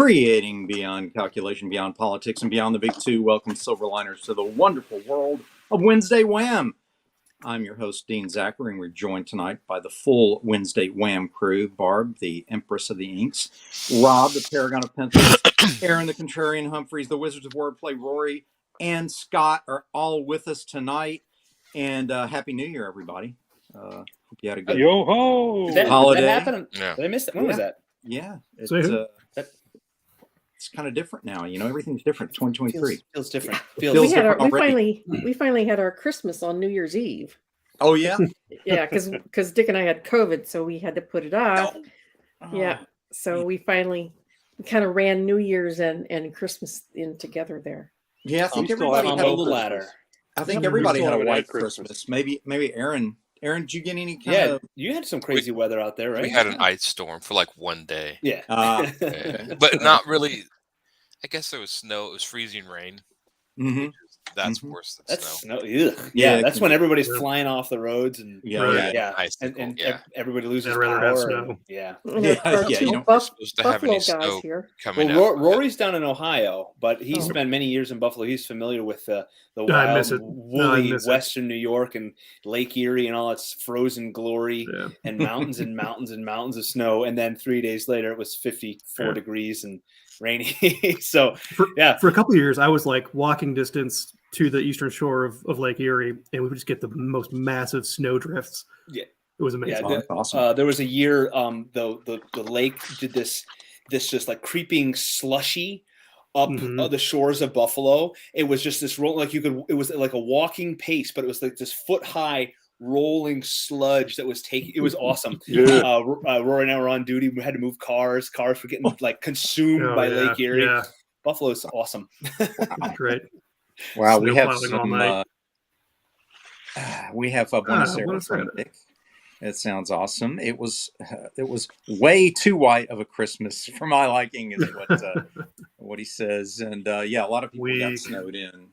creating beyond calculation, beyond politics, and beyond the big two. Welcome, Silverliners, to the wonderful world of Wednesday Wham. I'm your host, Dean Zachary, and we're joined tonight by the full Wednesday Wham crew. Barb, the Empress of the Inks. Rob, the Paragon of Pencils. Aaron, the Contrarian Humphreys. The Wizards of Wordplay, Rory, and Scott are all with us tonight. And Happy New Year, everybody. Hope you had a good holiday. Did that happen? Yeah. Did I miss it? When was that? Yeah. It's kind of different now. You know, everything's different. 2023 feels different. We finally had our Christmas on New Year's Eve. Oh yeah, yeah, because Dick and I had COVID, so we had to put it off. Yeah, so we finally kind of ran New Year's and Christmas in together there. Yeah, I think everybody had a ladder. I think everybody had a white Christmas. Maybe Aaron. Aaron, did you get any kind of? You had some crazy weather out there, right? We had an ice storm for like one day. Yeah. But not really. I guess there was snow. It was freezing rain. Mm-hmm. That's worse than snow. Yeah, that's when everybody's flying off the roads and everybody loses power. Buffalo guys here. Rory's down in Ohio, but he spent many years in Buffalo. He's familiar with the wild, woolly Western New York and Lake Erie and all its frozen glory and mountains and mountains and mountains of snow. And then 3 days later, it was 54 degrees and rainy. So for a couple of years, I was like walking distance to the eastern shore of Lake Erie, and we would just get the most massive snow drifts. Yeah, it was amazing. Yeah, awesome. There was a year the lake did this just like creeping slushy up the shores of Buffalo. It was just this roll it was like a walking pace, but it was like this foot high rolling sludge that was taking. It was awesome. Rory and I were on duty. We had to move cars. Cars were getting like consumed by Lake Erie. Yeah. Buffalo's awesome. Great. Wow, we have some. We have Buenos Aires from Dick. It sounds awesome. It was way too white of a Christmas for my liking, is what he says. And a lot of people got snowed in.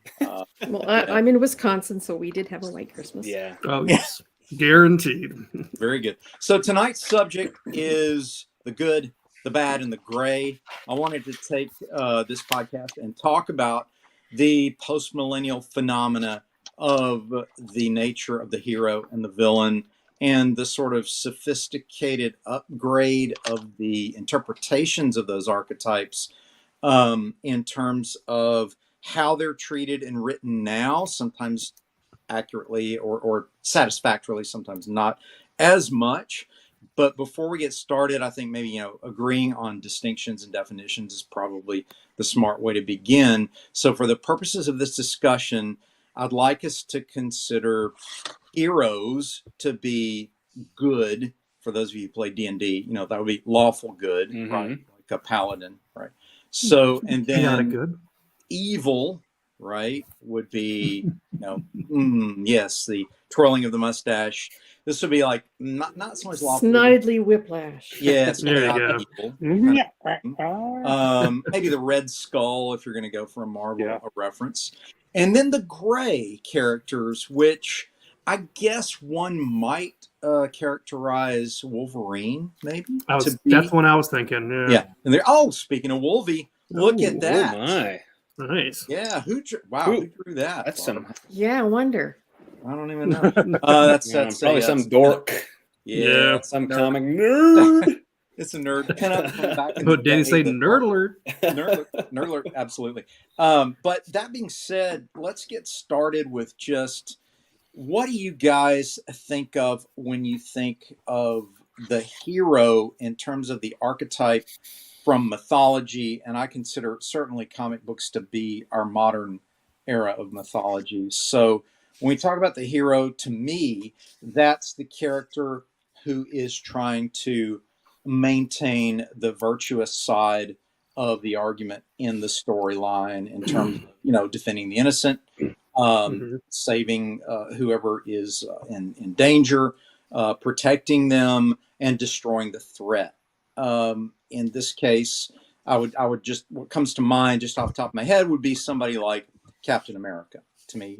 I'm in Wisconsin, so we did have a white Christmas. Yeah. Oh yes, guaranteed. Very good. So tonight's subject is the good, the bad, and the gray. I wanted to take this podcast and talk about the post-millennial phenomena of the nature of the hero and the villain, and the sort of sophisticated upgrade of the interpretations of those archetypes in terms of how they're treated and written now, sometimes accurately or satisfactorily, sometimes not as much. But before we get started, I think maybe, agreeing on distinctions and definitions is probably the smart way to begin. So for the purposes of this discussion, I'd like us to consider heroes to be good. For those of you who play D&D, that would be lawful good, right? Like a paladin, right? So, and then good. Evil, right, would be, yes, the twirling of the mustache. This would be like not so much lawful. Snidely whiplash. Yes, there you go. Maybe the Red Skull, if you're going to go for a Marvel reference. And then the gray characters, which I guess one might characterize Wolverine, maybe. That's what I was thinking. Yeah. And they're speaking of Wolvie, look at that. Oh my. Nice. Yeah. Who drew that? That's some. Yeah, I wonder. I don't even know. That's probably some dork. Yeah. Some comic nerd. It's a nerd pinup. But Danny say nerd alert. Nerd alert, absolutely. But that being said, let's get started with just what do you guys think of when you think of the hero in terms of the archetype from mythology? And I consider certainly comic books to be our modern era of mythology. So when we talk about the hero, to me, that's the character who is trying to maintain the virtuous side of the argument in the storyline in terms of, defending the innocent, saving whoever is in danger, protecting them, and destroying the threat. In this case, I would just, what comes to mind just off the top of my head would be somebody like Captain America. To me,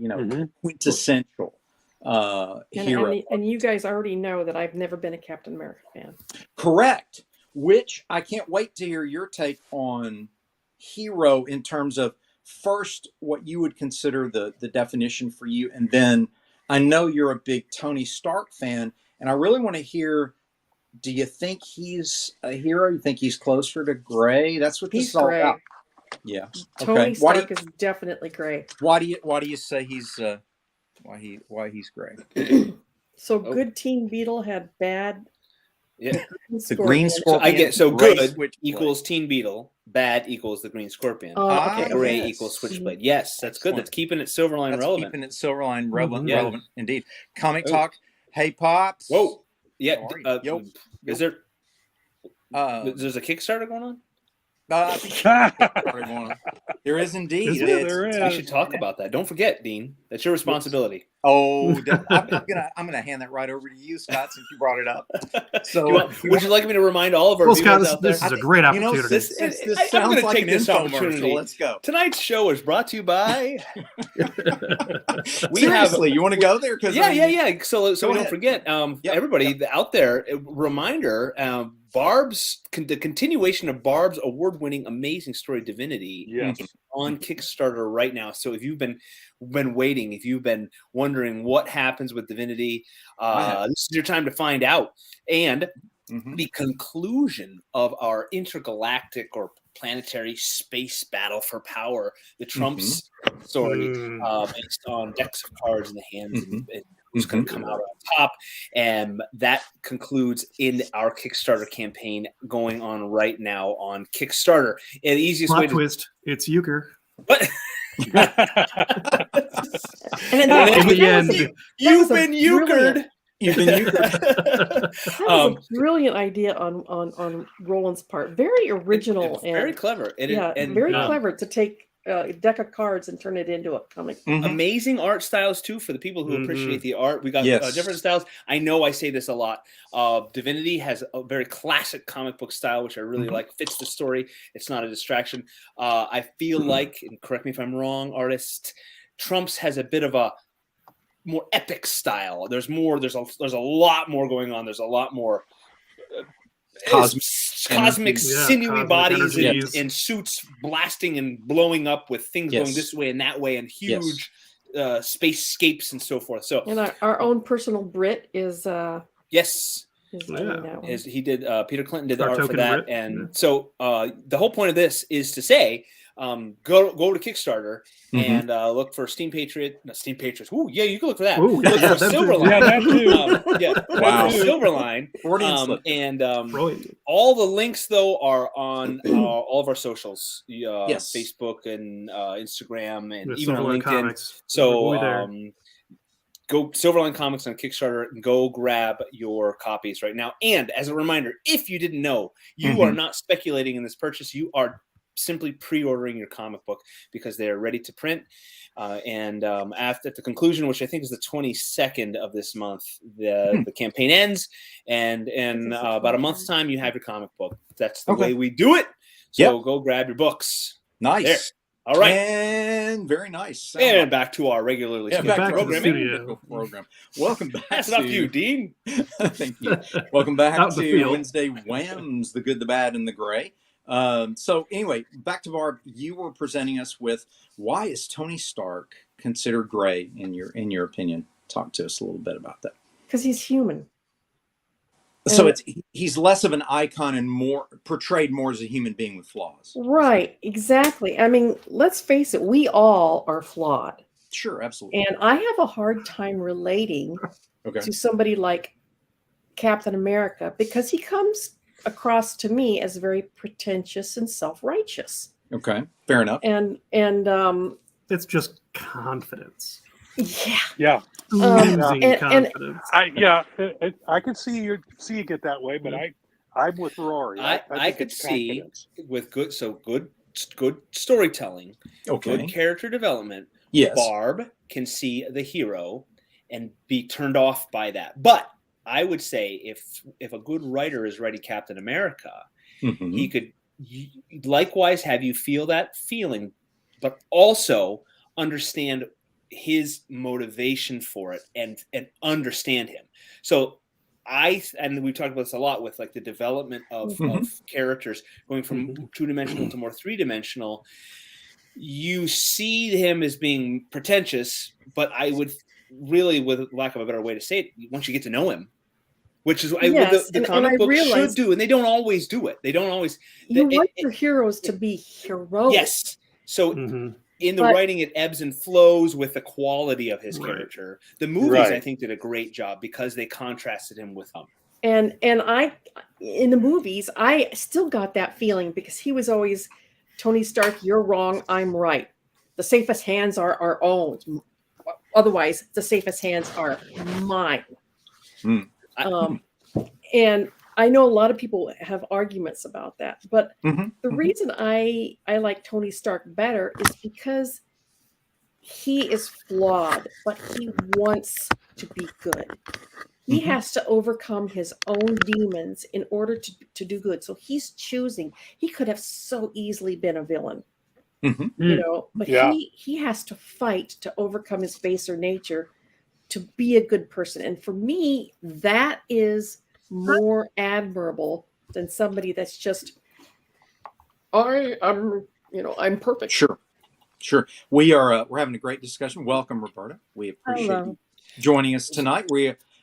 quintessential hero. And you guys already know that I've never been a Captain America fan. Correct. which I can't wait to hear your take on hero in terms of first what you would consider the definition for you, and then I know you're a big Tony Stark fan, and I really want to hear, do you think he's a hero? You think he's closer to Gray? That's what this He's is all gray. about. Yeah. Tony Okay. Stark is definitely gray. Why do you say he's why he's gray? So good Teen Beetle had bad. Yeah. The Green So Scorpion. I get so Gray good Switchblade. equals Teen Beetle, bad equals the Green Scorpion. Okay. Gray yes. equals Switchblade. Yes, that's good. Excellent. That's keeping it Silverline That's relevant. keeping it Silverline relevant, Yeah. relevant indeed. Comic Oh. Talk. Hey, Pops. Whoa. Yeah. Sorry. Yo. Is there? Uh, There's a Kickstarter going on. I think there is indeed. Is It's- there is? We should talk about that. Don't forget, Dean. That's your responsibility. Oh, I'm gonna hand that right over to you, Scott, since you brought it up. So, Would you like me to remind all of our Well, viewers Scott, out there? this is a great you know, opportunity. this I'm sounds gonna like take an this infomercial. opportunity. Let's go. Tonight's show is brought to you by. Seriously, you want to go there? Because Yeah. So we Go don't ahead. forget, everybody out there, a reminder, the continuation of Barb's award-winning amazing story Divinity Yes. on Kickstarter right now. So if you've been waiting, if you've been wondering what happens with Divinity, this is your time to find out. And the conclusion of our intergalactic or planetary space battle for power, the Trump's story, based on decks of cards in the hands and who's going to come out on top. And that concludes in our Kickstarter campaign going on right now on Kickstarter. And the easiest way Plot to twist. It's euchre. What? And then In the end, You've was a been euchred. You've been That was a brilliant idea on Roland's part. Very original It's very and clever. very clever to take a deck of cards and turn it into a comic. Amazing art styles too for the people who appreciate the art. We got Yes. different styles. I know I say this a lot. Divinity has a very classic comic book style, which I really like. Fits the story. It's not a distraction. I feel like, and correct me if I'm wrong, artist, Trump's has a bit of a more epic style. There's a lot more going on. There's a lot more cosmic sinewy cosmic bodies energies. and suits blasting and blowing up with things Yes. going this way and that way and huge spacescapes and so forth. So And our own personal Brit is yes, doing that one. he did. Peter Clinton did the Our art for token that, Brit, and so the whole point of this is to say, go to Kickstarter and look for Steam Patriots. Ooh, yeah, you can look for that. Ooh, yeah, Look yeah, for them too. Silverline. Yeah, that too. Wow. Look for Silverline. Freudian slip. And Brilliant. all the links though are on all of our socials, Yes. Facebook and Instagram, and The even on Silverline LinkedIn. Comics. So We'll be there. go Silverline Comics on Kickstarter and go grab your copies right now. And as a reminder, if you didn't know, you are not speculating in this purchase. You are simply pre-ordering your comic book because they are ready to print. And at the conclusion, which I think is the 22nd of this month, the campaign ends. And in about a month's time, you have your comic book. That's the way we do it. So go grab your books. Nice. There. All right. And very nice. And back to our regularly Yeah, scheduled back to the programming. studio. program. Welcome back. That's enough to you, Dean. Thank you. Welcome back Out in the to field. Wednesday Whams, the good, the bad, and the gray. So anyway, back to Barb. You were presenting us with why is Tony Stark considered gray in your opinion? Talk to us a little bit about that. Because he's human. So he's less of an icon and more portrayed more as a human being with flaws. Right, exactly. I mean, let's face it, we all are flawed. Sure, absolutely. And I have a hard time relating Okay. to somebody like Captain America because he comes across to me as very pretentious and self-righteous. Okay. Fair enough. And It's just confidence. yeah. Yeah. Oozing and- confidence. I could see you get that way, but I'm with Rory. I think could it's see confidence. with good storytelling, Okay. good character development. Yes. Barb can see the hero and be turned off by that. But I would say if a good writer is writing Captain America, Mhm. he could likewise have you feel that feeling, but also understand his motivation for it and understand him. So and we've talked about this a lot with like the development of characters going from 2-dimensional to more 3-dimensional. You see him as being pretentious, but I would really, with lack of a better way to say it, once you get to know him, which is what the comic books should do, and they don't always do it. They don't always. You want your heroes to be heroic. Yes. So in the writing, it ebbs and flows with the quality of his character. The movies, I think, did a great job because they contrasted him with him. And I, in the movies, I still got that feeling because he was always, Tony Stark, you're wrong, I'm right. The safest hands are our own. Otherwise, the safest hands are mine. And I know a lot of people have arguments about that, but the reason I like Tony Stark better is because he is flawed, but he wants to be good. He has to overcome his own demons in order to do good. So he's choosing. He could have so easily been a villain, you know, but he has to fight to overcome his baser nature to be a good person. And for me, that is more admirable than somebody that's just, I'm perfect. Sure. We're having a great discussion. Welcome, Roberta. We appreciate you joining us tonight.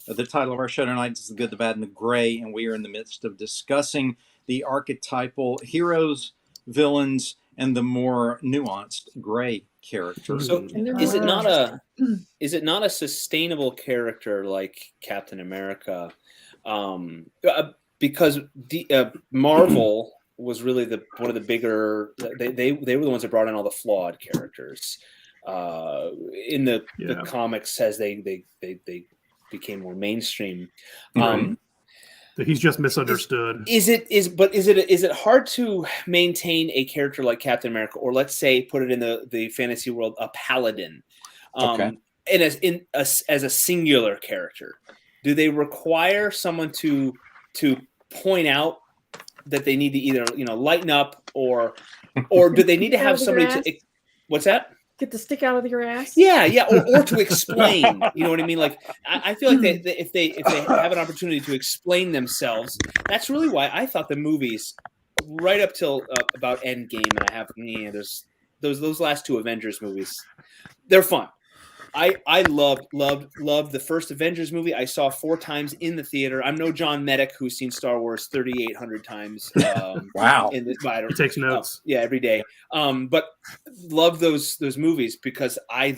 The title of our show tonight is The Good, the Bad, and the Gray, and we are in the midst of discussing the archetypal heroes, villains, and the more nuanced gray characters. So is it not a sustainable character like Captain America? Because Marvel was really one of the bigger. They were the ones that brought in all the flawed characters. In the comics, as they became more mainstream. He's just misunderstood. Is it hard to maintain a character like Captain America, or let's say put it in the fantasy world, a paladin, and as a singular character? Do they require someone to point out that they need to either lighten up, or do they need to have somebody to? What's that? Get the stick out of your ass. Yeah, or to explain. You know what I mean? Like I feel like if they have an opportunity to explain themselves, that's really why I thought the movies, right up till about Endgame, and I have there's those last two Avengers movies, they're fun. I loved the first Avengers movie. I saw 4 times in the theater. I'm no John Medic who's seen Star Wars 3,800 times. Wow. He takes notes. Every day. But love those movies because I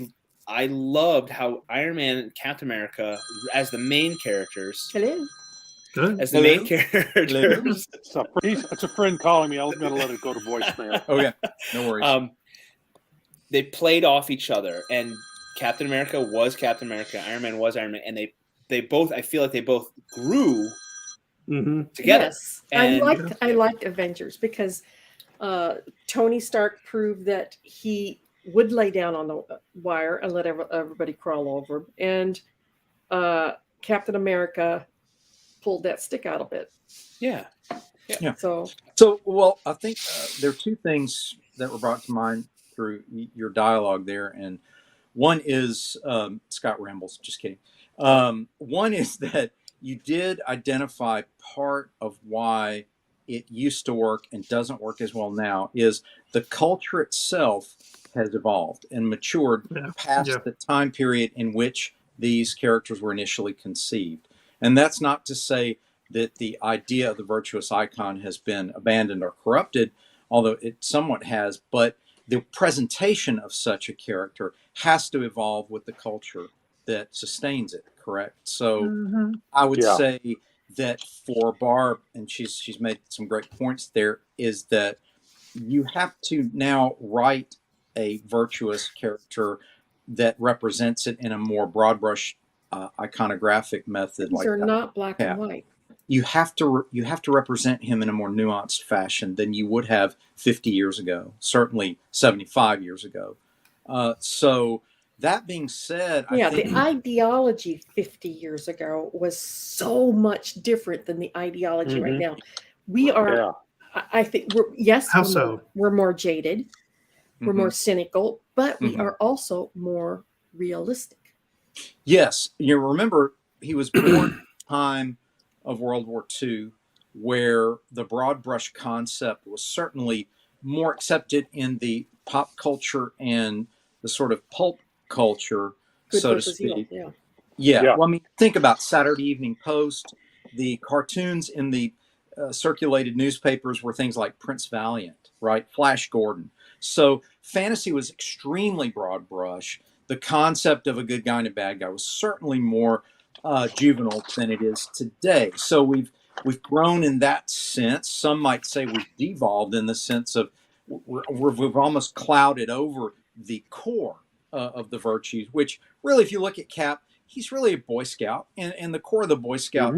loved how Iron Man and Captain America as the main characters. Hello. Good. As the main characters. It's a friend calling me. I'm going to let it go to voicemail. Okay. No worries. They played off each other, and Captain America was Captain America. Iron Man was Iron Man, and they both. I feel like they both grew together. Yes, and I liked Avengers because Tony Stark proved that he would lay down on the wire and let everybody crawl over him, and Captain America pulled that stick out a bit. Yeah. So well, I think there are 2 things that were brought to mind through your dialogue there, and one is Scott rambles. Just kidding. One is that you did identify part of why it used to work and doesn't work as well now is the culture itself has evolved and matured past the time period in which these characters were initially conceived. And that's not to say that the idea of the virtuous icon has been abandoned or corrupted, although it somewhat has, but the presentation of such a character has to evolve with the culture that sustains it, correct? So I would say that for Barb, and she's made some great points there, is that you have to now write a virtuous character that represents it in a more broad brush iconographic method. These are not black and white. You have to represent him in a more nuanced fashion than you would have 50 years ago, certainly 75 years ago. So that being said, I think the ideology 50 years ago was so much different than the ideology right now. We are, I think, we're more jaded, we're more cynical, but we are also more realistic. Yes, you remember he was born in a time of World War II, where the broad brush concept was certainly more accepted in the pop culture and the sort of pulp culture, Good so to versus evil. speak. Yeah. Yeah. Yeah. Well, I mean, think about Saturday Evening Post. The cartoons in the circulated newspapers were things like Prince Valiant, right? Flash Gordon. So fantasy was extremely broad brush. The concept of a good guy and a bad guy was certainly more juvenile than it is today. So we've grown in that sense. Some might say we've devolved in the sense of we've almost clouded over the core of the virtues, which really, if you look at Cap, he's really a Boy Scout, and the core of the Boy Scout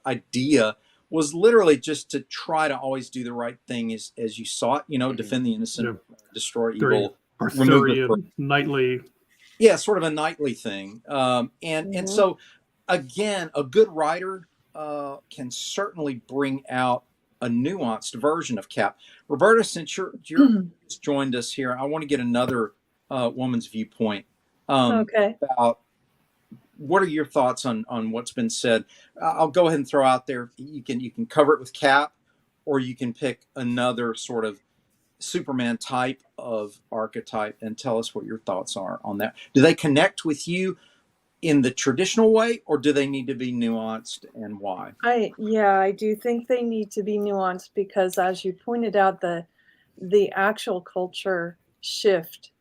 idea was literally just to try to always do the right thing as you saw it, defend the innocent, destroy evil, remove the nightly. Yeah, sort of a nightly thing. And so, again, a good writer can certainly bring out a nuanced version of Cap. Roberta, since you're just joined us here, I want to get another woman's viewpoint about what are your thoughts on what's been said. I'll go ahead and throw out there. You can cover it with Cap, or you can pick another sort of Superman type of archetype and tell us what your thoughts are on that. Do they connect with you in the traditional way, or do they need to be nuanced, and why? I do think they need to be nuanced because, as you pointed out, the actual culture shift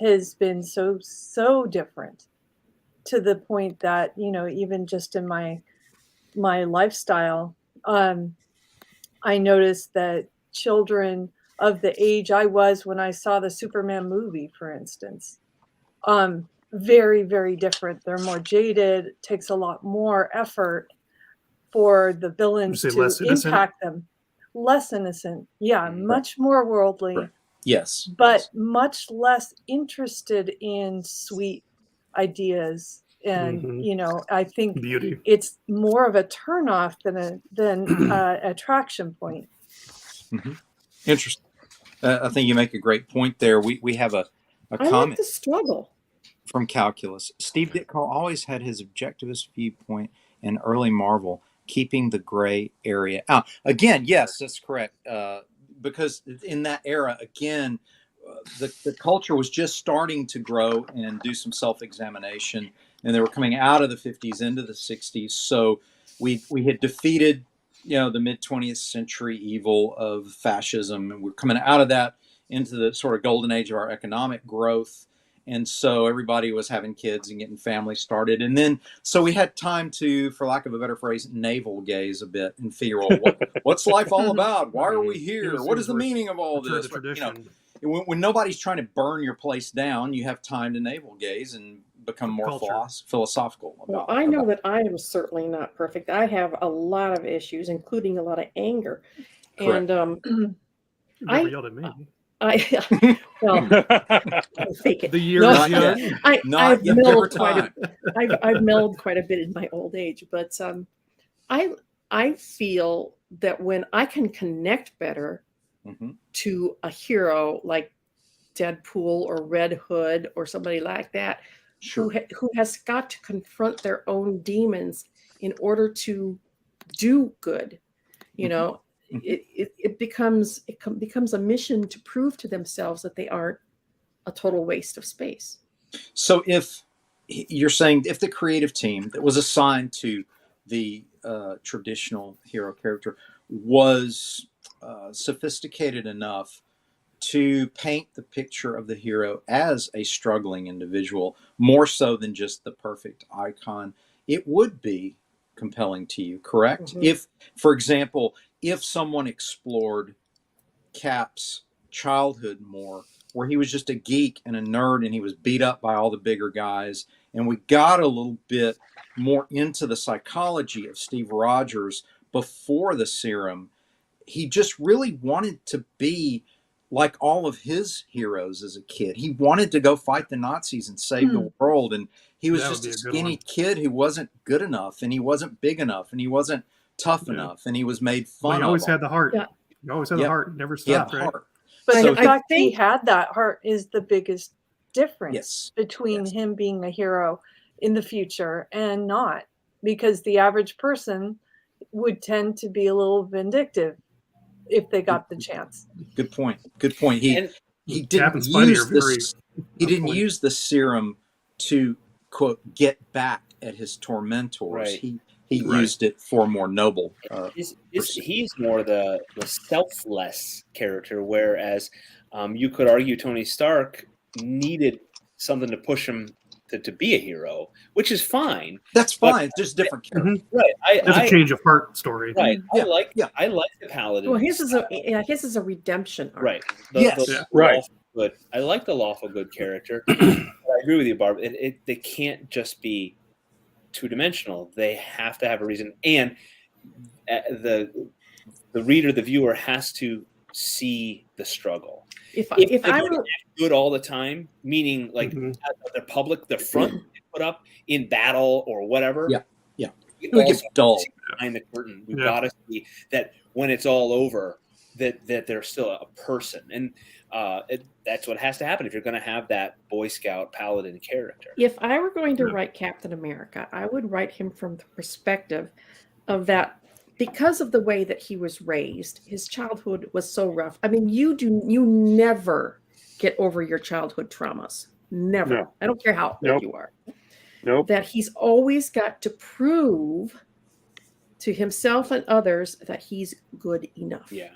has been so different, to the point that, even just in my lifestyle, I noticed that children of the age I was when I saw the Superman movie, for instance, very, very different. They're more jaded. It takes a lot more effort for the villains to impact them. Less innocent. Yeah, much more worldly. Right. Yes. But much less interested in sweet ideas. And, I think beauty. It's more of a turnoff than attraction point. Interesting. I think you make a great point there. We have a comment. I like the struggle. From Calculus. Steve Ditko always had his objectivist viewpoint in early Marvel, keeping the gray area out. Again, yes, that's correct. Because in that era, again, the culture was just starting to grow and do some self-examination, and they were coming out of the 50s into the 60s. So we had defeated, the mid-20th century evil of fascism, and we're coming out of that into the sort of golden age of our economic growth. And so everybody was having kids and getting families started. And then, so we had time to, for lack of a better phrase, navel gaze a bit and figure, well, what's life all about? Why are we here? What is the meaning of all this? When nobody's trying to burn your place down, you have time to navel gaze and become more philosophical about. Well, I know that I am certainly not perfect. I have a lot of issues, including a lot of anger. Correct. And I yelled at me. Well, I'll fake it. The year is young. I've milled I've milled quite a bit in my old age, but I feel that when I can connect better to a hero like Deadpool or Red Hood or somebody like that, who has got to confront their own demons in order to do good, it becomes a mission to prove to themselves that they aren't a total waste of space. So if you're saying, if the creative team that was assigned to the traditional hero character was sophisticated enough to paint the picture of the hero as a struggling individual, more so than just the perfect icon, it would be compelling to you, correct? If, for example, if someone explored Cap's childhood more, where he was just a geek and a nerd and he was beat up by all the bigger guys, and we got a little bit more into the psychology of Steve Rogers before the serum, he just really wanted to be like all of his heroes as a kid. He wanted to go fight the Nazis and save the world, and he was just a skinny kid who wasn't good enough, and he wasn't big enough, and he wasn't tough enough, and he was made fun of. He always had the heart. He always had the heart. Never stopped, right? But the fact he had that heart is the biggest difference between him being a hero in the future and not. Because the average person would tend to be a little vindictive if they got the chance. Good point. Good point. He And he Cap and didn't Spidey use are very this. He on didn't point. use the serum to quote get back at his tormentors. Right. He Right. used it for a more noble. He's more the selfless character, whereas you could argue Tony Stark needed something to push him to be a hero, which is fine. That's but- fine. It's just different character. Right. It's a change of heart story. Right. Yeah, I like the Paladin. Well, his is a redemption arc. right. Yes. The Yeah. Right. lawful good. I like the lawful good character. But I agree with you, Barb. They can't just be two-dimensional. They have to have a reason, and the reader, the viewer, has to see the struggle. If If I they're were gonna act good all the time, meaning like Mhm. the public, the front they put up in battle or whatever. Yeah. We It would also get dull. see behind the curtain. We've Yeah. got to see that when it's all over, that they're still a person, and that's what has to happen if you're going to have that Boy Scout Paladin character. If I were going to Yeah. write Captain America, I would write him from the perspective of that because of the way that he was raised, his childhood was so rough. I mean, you never get over your childhood traumas. Never. No. I don't care how Nope. old you are. Nope. That he's always got to prove to himself and others that he's good enough. Yeah.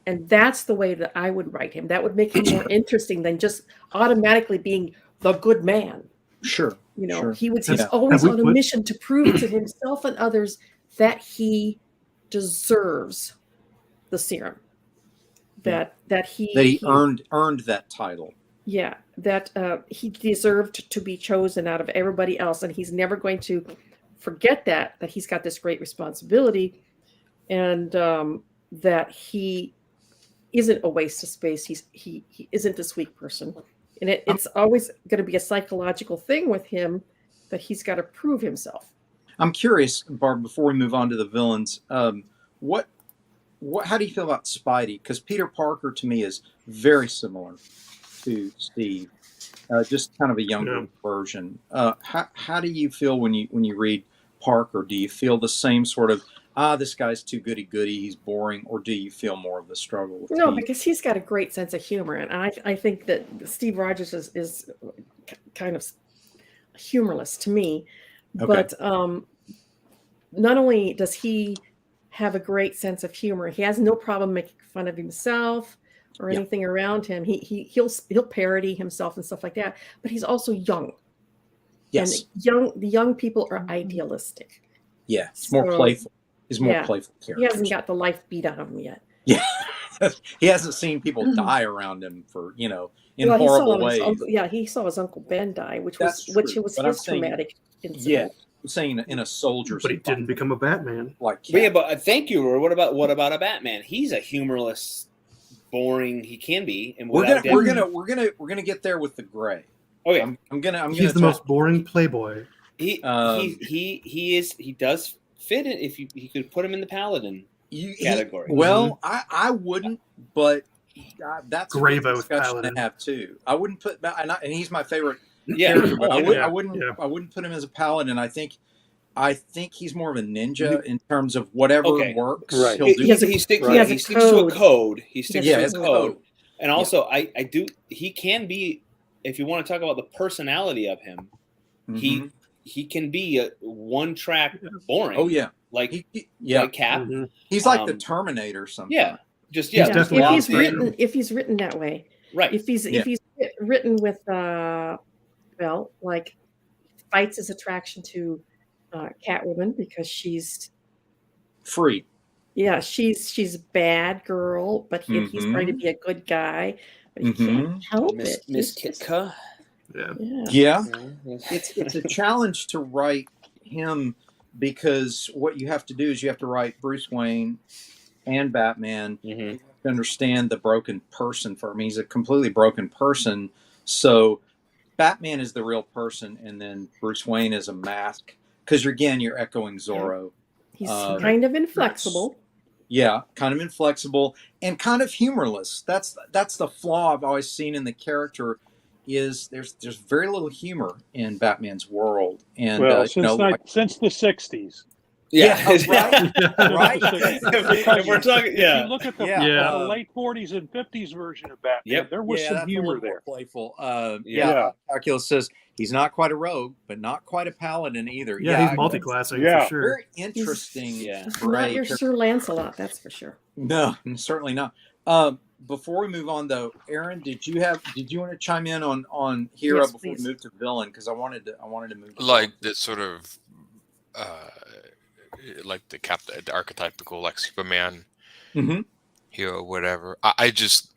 And that's the way that I would write him. That would make him more interesting than just automatically being the good man. Sure. You know, Sure. he's Yeah. always Have we on a put- mission to prove to himself and others that he deserves the serum. That he earned that title. yeah, that he deserved to be chosen out of everybody else, and he's never going to forget that he's got this great responsibility, and that he isn't a waste of space. He isn't this weak person, and it's always going to be a psychological thing with him that he's got to prove himself. I'm curious, Barb, before we move on to the villains, what how do you feel about Spidey? Because Peter Parker to me is very similar to Steve, just kind of a younger Yeah. version. How do you feel when you read Parker? Do you feel the same sort of this guy's too goody-goody, he's boring, or do you feel more of the struggle with No, Pete? because he's got a great sense of humor, and I think that Steve Rogers is kind of humorless to me. Okay. But not only does he have a great sense of humor, he has no problem making fun of himself or Yeah. anything around him. He'll parody himself and stuff like that. But he's also young, Yes. and the young people are idealistic. Yeah. It's more So, playful. He's more yeah. playful He character. hasn't got the life beat out of him yet. Yeah. He hasn't seen people die around him for, in Well, he saw horrible his ways. uncle, he saw his Uncle Ben die, which That's was true, his but I'm saying- traumatic incident. Yeah. I'm saying in a soldier's But he didn't become a Batman. like But yeah, but thank you. Or what about a Batman? He's a humorless, boring. He can be, and we're without gonna get there with the gray. Okay, I'm gonna He's the try- most boring playboy. he does fit in. If he could put him in the Paladin category. Well, I wouldn't, but that's Gray a good vote discussion Paladin. to have too. I wouldn't put and he's my favorite Yeah, character, but oh, I wouldn't Yeah. I wouldn't put him as a paladin. I think he's more of a ninja in terms of whatever Okay. works. Right. He'll do. He sticks he has a to a code. code. He sticks Yeah, to it's a a code. code. And also, I do. He can be. If you want to talk about the personality of him, Mhm. he can be a one-track boring. Oh yeah, like yeah. Cap. Mhm. He's like the um, Terminator. Sometimes. Yeah, just He's yeah. definitely If on he's spectrum. written that way, right. if he's written with like fights his attraction to Catwoman because she's Free. she's a bad girl, but he's trying to be a good guy, but he can't help Miss it. Miss He's just- Kitka. Yeah. yeah. Yeah. It's a challenge to write him because what you have to do is you have to write Bruce Wayne and Batman Mhm. to understand the broken person for him. He's a completely broken person. So Batman is the real person, and then Bruce Wayne is a mask. Because you're echoing Zorro. He's Um, kind of inflexible. Yeah, kind of inflexible and kind of humorless. That's the flaw I've always seen in the character. Is there's very little humor in Batman's world, and Well, since like, since the '60s, Yeah, right. If we're talking, If you look at the, the late 40s and 50s version of Batman, there was some that's humor a little there. more playful. Calculus says he's not quite a rogue, but not quite a paladin either. Yeah, he's multi-classing for sure. Very interesting. He's not your Sir Lancelot, that's for sure. No, certainly not. Before we move on, though, Aaron, did you want to chime in on hero before we move to villain? Because I wanted to move like this sort of like the archetypical like Superman hero, whatever. I just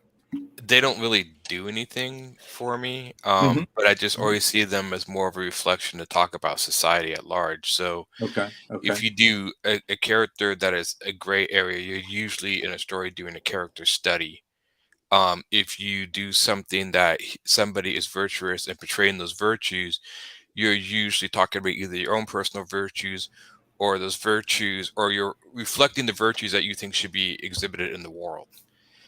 they don't really do anything for me, but I just always see them as more of a reflection to talk about society at large. So if you do a character that is a gray area, you're usually in a story doing a character study. If you do something that somebody is virtuous and portraying those virtues, you're usually talking about either your own personal virtues or those virtues, or you're reflecting the virtues that you think should be exhibited in the world.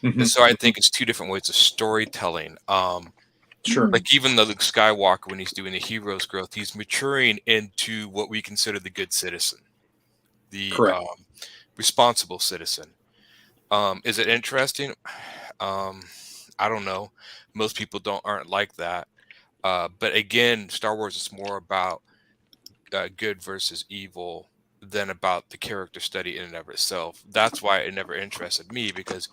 And so I think it's two different ways of storytelling. Like even the Luke Skywalker, when he's doing the hero's growth, he's maturing into what we consider the good citizen, the responsible citizen. Is it interesting? I don't know. Most people aren't like that. But again, Star Wars is more about good versus evil than about the character study in and of itself. That's why it never interested me, because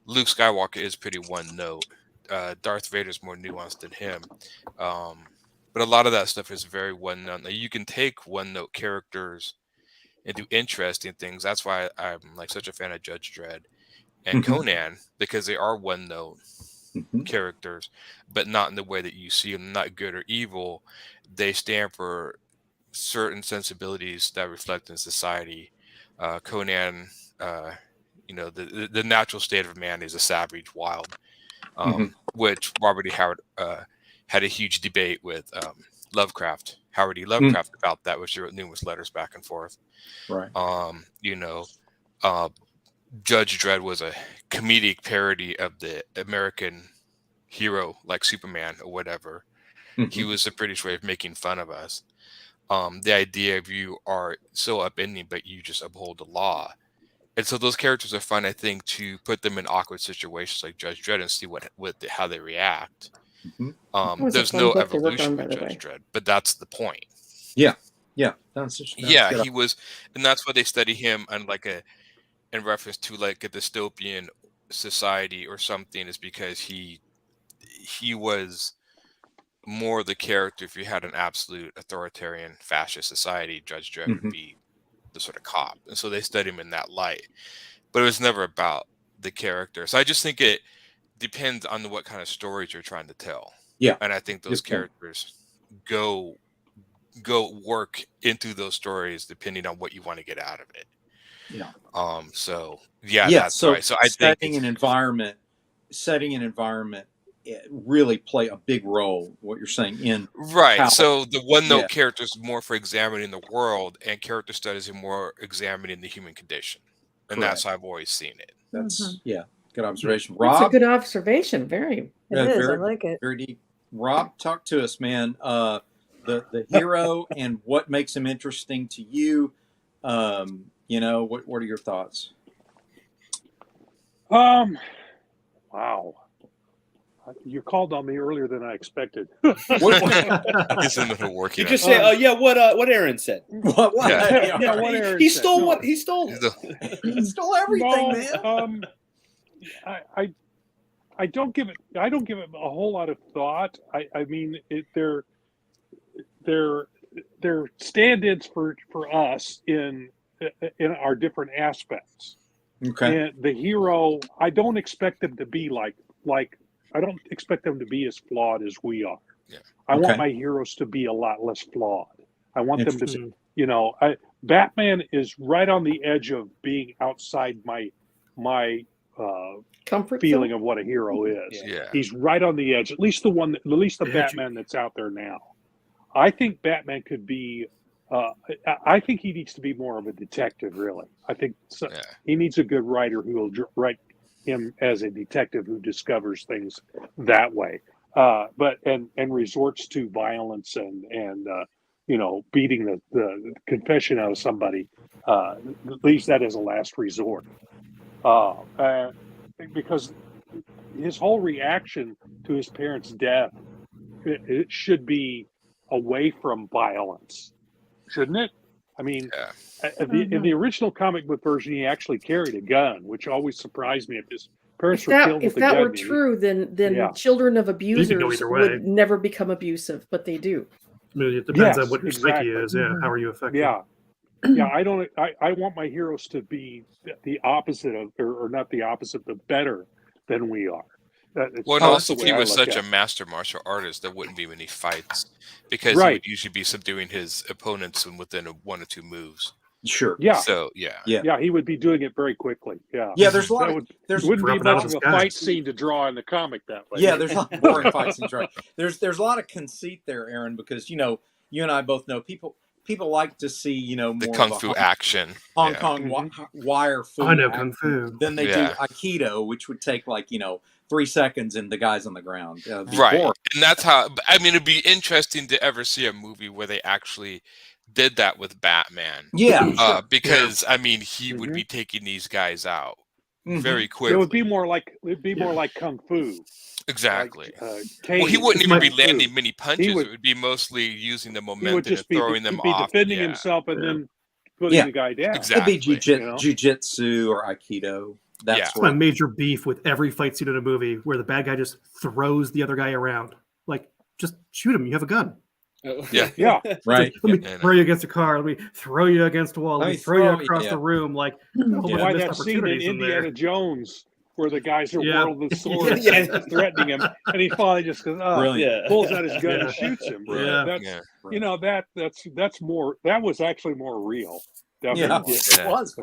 Luke Skywalker is pretty one note. Darth Vader's more nuanced than him. But a lot of that stuff is very one note. Now, you can take one note characters and do interesting things. That's why I'm like such a fan of Judge Dredd and Conan, because they are one note characters, but not in the way that you see them, not good or evil. They stand for certain sensibilities that reflect in society. Conan, the natural state of man is a savage, wild, which Robert E. Howard had a huge debate with Lovecraft, Howard E. Lovecraft, about that, which he wrote numerous letters back and forth. Right. Judge Dredd was a comedic parody of the American hero, like Superman or whatever. He was the British way of making fun of us. The idea of you are so upending, but you just uphold the law. And so those characters are fun, I think, to put them in awkward situations like Judge Dredd and see how they react. There's no evolution with Judge Dredd, but that's the point. Yeah. He was, and that's why they study him on in reference to like a dystopian society or something, is because he was more the character. If you had an absolute authoritarian fascist society, Judge Dredd would be the sort of cop, and so they study him in that light. But it was never about the character. So I just think it depends on what kind of stories you're trying to tell. Yeah, and I think those characters go work into those stories depending on what you want to get out of it. Yeah. That's right. So I think setting an environment really play a big role. What you're saying in So the one note characters more for examining the world, and character studies are more examining the human condition, and that's how I've always seen it. That's good observation. Rob, that's a good observation. It is. I like it. Very deep. Rob, talk to us, man. The hero and what makes him interesting to you. What are your thoughts? Wow. You called on me earlier than I expected. He's in the working. You just say, what Aaron said. What Aaron he said. stole what he stole. He stole everything, man. I don't give it a whole lot of thought. I mean, they're stand-ins for us in our different aspects. Okay. And the hero, I don't expect them to be like I don't expect them to be as flawed as we are. Yeah. I want my heroes to be a lot less flawed. I want them to, Batman is right on the edge of being outside my comfort feeling zone of what a hero is. Yeah. He's right on the edge. At least the Batman that's out there now. I think Batman could be. I think he needs to be more of a detective. Really, I think he needs a good writer who will write him as a detective who discovers things that way. But resorts to violence and beating the confession out of somebody, leaves that as a last resort. Because his whole reaction to his parents' death, it should be away from violence, shouldn't it? I mean, in the original comic book version, he actually carried a gun, which always surprised me. If his parents were killed with a gun, if that were true, then children of abusers would never become abusive, but they do. I mean, it depends on what your psyche is. Yeah, how are you affected? Yeah. I want my heroes to be the opposite of, or not the opposite, but better than we are. Well, also, if he was such a master martial artist, there wouldn't be many fights, because he would usually be subduing his opponents within 1 or 2 moves. Sure. Yeah. So yeah, he would be doing it very quickly. Yeah. Yeah. There's a lot. There wouldn't be much of a fight scene to draw in the comic that way. Yeah. There's a lot of boring fight scenes, right? There's a lot of conceit there, Aaron, because you and I both know people like to see more the kung fu action, Hong Kong wire fu. I know kung fu. Then they do Aikido, which would take 3 seconds, and the guy's on the ground. Right, boring. And that's how. I mean, it'd be interesting to ever see a movie where they actually did that with Batman. Yeah, because I mean, he would be taking these guys out very quickly. It would be more like kung fu. Exactly. Well, he wouldn't even be landing many punches. It would be mostly using the momentum and throwing them off. Defending himself and then putting the guy down. Exactly. It'd be jiu-jitsu or Aikido. That's my major beef with every fight scene in a movie, where the bad guy just throws the other guy around. Like, just shoot him. You have a gun. Yeah. Right. Let me throw you against a car. Let me throw you against a wall. Let me throw you across the room. Like, why that scene in Indiana Jones where the guys are whirling the swords threatening him, and he finally just goes, pulls out his gun and shoots him. That was actually more real. Definitely. Yeah, it was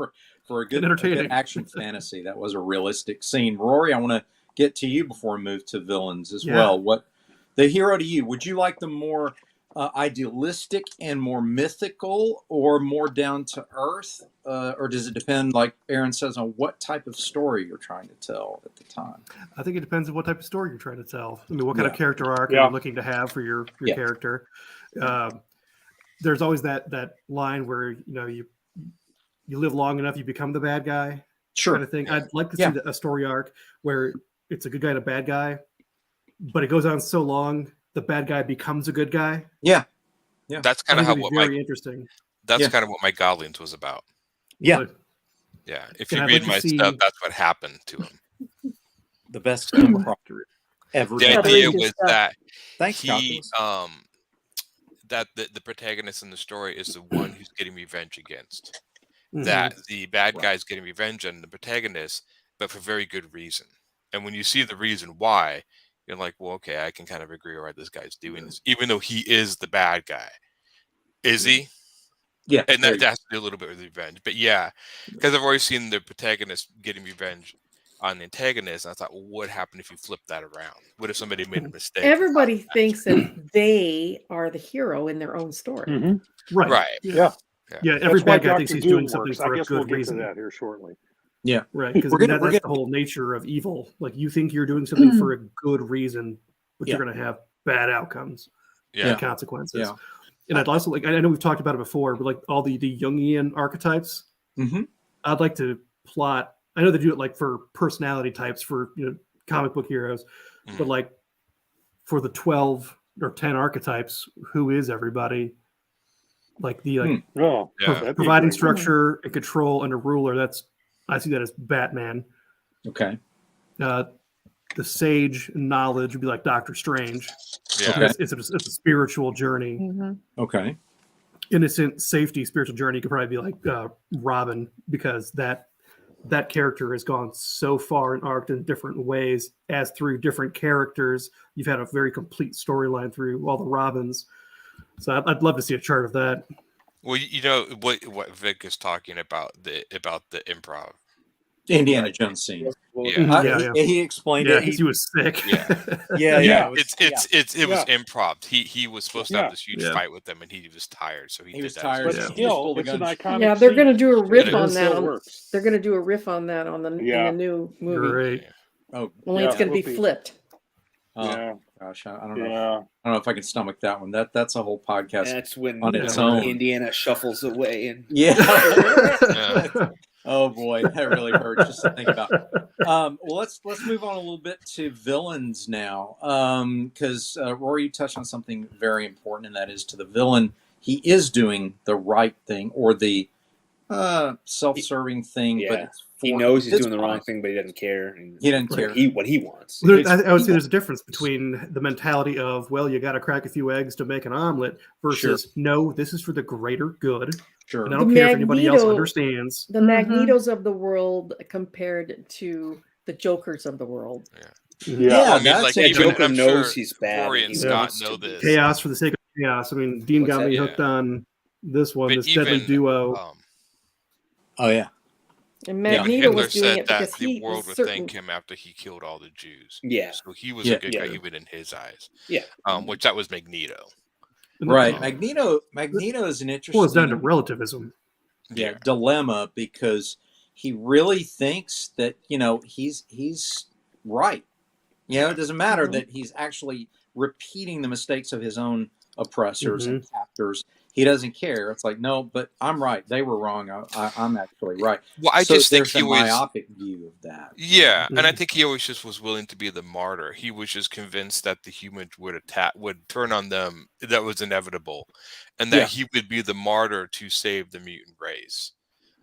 for a good action fantasy. That was a realistic scene. Rory, I want to get to you before we move to villains as well. What the hero to you? Would you like the more idealistic and more mythical, or more down to earth, or does it depend, like Aaron says, on what type of story you're trying to tell at the time? I think it depends on what type of story you're trying to tell. I mean, what kind of character arc are you looking to have for your character? There's always that line where you live long enough, you become the bad guy, kind of thing. I'd like to see a story arc where it's a good guy and a bad guy, but it goes on so long, the bad guy becomes a good guy. Yeah. That's kind of interesting. That's kind of what Mike Godlins was about. Yeah. Yeah. If you read my stuff, that's what happened to him. The best improv ever. The idea was that that the protagonist in the story is the one who's getting revenge against. That the bad guy's getting revenge on the protagonist, but for very good reason. And when you see the reason why, you're like, well, okay, I can kind of agree why this guy's doing this, even though he is the bad guy. Is he? Yeah. And that has to do a little bit with revenge. But because I've always seen the protagonist getting revenge on the antagonist, and I thought, well, what happened if you flip that around? What if somebody made a mistake? Everybody thinks that they are the hero in their own story. Right. Yeah. Every bad guy thinks he's doing something for a good reason. We'll get to that here shortly. Yeah, right. Because that's the whole nature of evil. Like, you think you're doing something for a good reason, but you're going to have bad outcomes and consequences. Yeah. And I'd also I know we've talked about it before, but all the Jungian archetypes, I'd like to plot. I know they do it for personality types for comic book heroes, but for the 12 or 10 archetypes, who is everybody? Providing structure and control and a ruler. I see that as Batman. Okay. The sage knowledge would be like Doctor Strange. Yeah. Okay. It's a spiritual journey. Okay. Innocent safety spiritual journey could probably be like Robin, because that character has gone so far and arced in different ways, as through different characters, you've had a very complete storyline through all the Robins. So I'd love to see a chart of that. Well, what Vic is talking about the improv, Indiana Jones scene. He explained it. He was sick. Yeah. It was improv. He was supposed to have this huge fight with them, and he was tired, so he was tired. But still, it's an iconic. Yeah, they're going to do a riff on that. They're going to do a riff on that in the new movie. Great. Oh, only it's going to be flipped. Yeah. gosh, I don't know. I don't know if I can stomach that one. That's a whole podcast. That's when on its own. Indiana shuffles away and Oh boy, that really hurts just to think about. Well, let's move on a little bit to villains now, because Rory, you touched on something very important, and that is to the villain. He is doing the right thing or the self-serving thing, but he knows he's doing the wrong thing, but he doesn't care. He doesn't care what he wants. I would say there's a difference between the mentality of, well, you got to crack a few eggs to make an omelet versus, no, this is for the greater good. Sure. And I don't care if anybody else understands. The Magnetos of the world compared to the Jokers of the world. Yeah, Joker knows he's bad. Rory and Scott know this. Chaos for the sake of chaos. I mean, Dean got me hooked on this one, this deadly duo. Oh yeah. And Magneto was doing it because the world would thank him after he killed all the Jews. Yeah. So he was a good guy even in his eyes. Yeah. Which that was Magneto. Right. Magneto is an interesting. Well, it's down to relativism. Yeah, dilemma, because he really thinks that, he's right. It doesn't matter that he's actually repeating the mistakes of his own oppressors and captors. He doesn't care. It's like, no, but I'm right. They were wrong. I'm actually right. Well, I just think there's a myopic view of that. Yeah, and I think he always just was willing to be the martyr. He was just convinced that the humans would turn on them. That was inevitable, and that he would be the martyr to save the mutant race.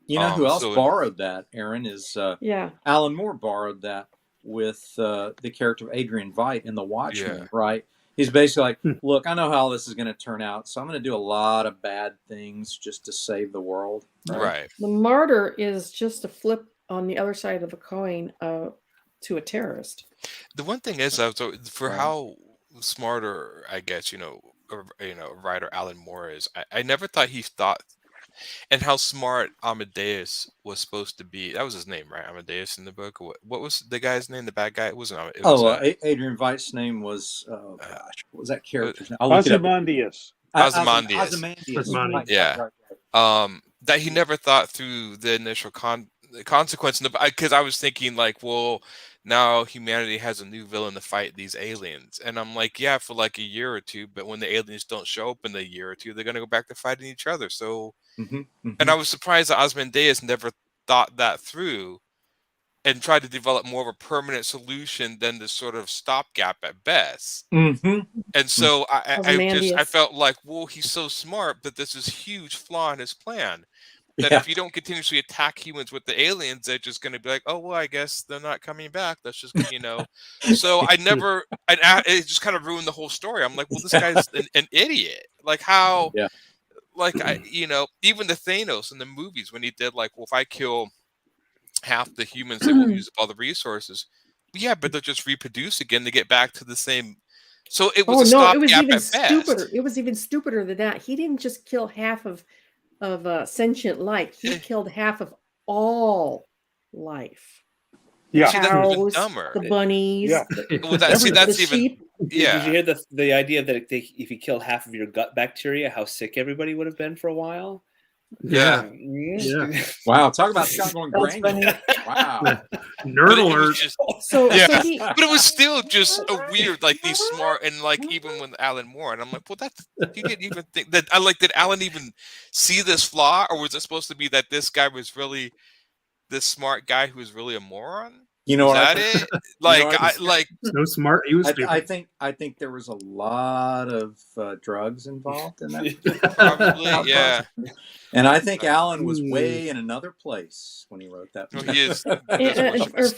You know who else borrowed that, Aaron, is Alan Moore borrowed that with the character of Adrian Veidt in The Watchmen, right? He's basically like, look, I know how this is going to turn out, so I'm going to do a lot of bad things just to save the world. Right. The martyr is just a flip on the other side of the coin to a terrorist. The one thing is, for how smarter, I guess, writer Alan Moore is, I never thought he thought, and how smart Amadeus was supposed to be. That was his name, right? Amadeus in the book. What was the guy's name? The bad guy? It wasn't. Adrian Veidt's name was. Oh gosh, what was that character's name? Ozymandias. Ozymandias. Yeah. Right. That he never thought through the initial consequence, because I was thinking like, well, now humanity has a new villain to fight these aliens, and I'm like, yeah, for like a year or two, but when the aliens don't show up in a year or two, they're gonna go back to fighting each other. So. And I was surprised that Ozymandias never thought that through and tried to develop more of a permanent solution than this sort of stopgap at best. And so I felt like, well, he's so smart, but this is huge flaw in his plan. That if you don't continuously attack humans with the aliens, they're just going to be like, oh, well, I guess they're not coming back. That's just, So it just kind of ruined the whole story. I'm like, well, this guy's an idiot. Like how... Yeah. Like even the Thanos in the movies when he did like, well, if I kill half the humans, they will use up all the resources. Yeah, but they'll just reproduce again to get back to the same. So it was it was even stupider. It was even stupider than that. He didn't just kill half of sentient life. He killed half of all life. Yeah, see, that's even dumber. The bunnies. Yeah. That's even. Sheep. Yeah. Did you hear the idea that if you killed half of your gut bacteria, how sick everybody would have been for a while? Yeah. Wow. Talk about Scott going granular. Wow. Nerd alert. But it was still just a weird, like these smart, and like even with Alan Moore, and I'm like, well, he didn't even think that. Did Alan even see this flaw, or was it supposed to be that this guy was really this smart guy who was really a moron? You know, it? Like, so smart. He was. I think there was a lot of drugs involved in that. Probably, yeah. And I think Alan was way in another place when he wrote that. Well, he is.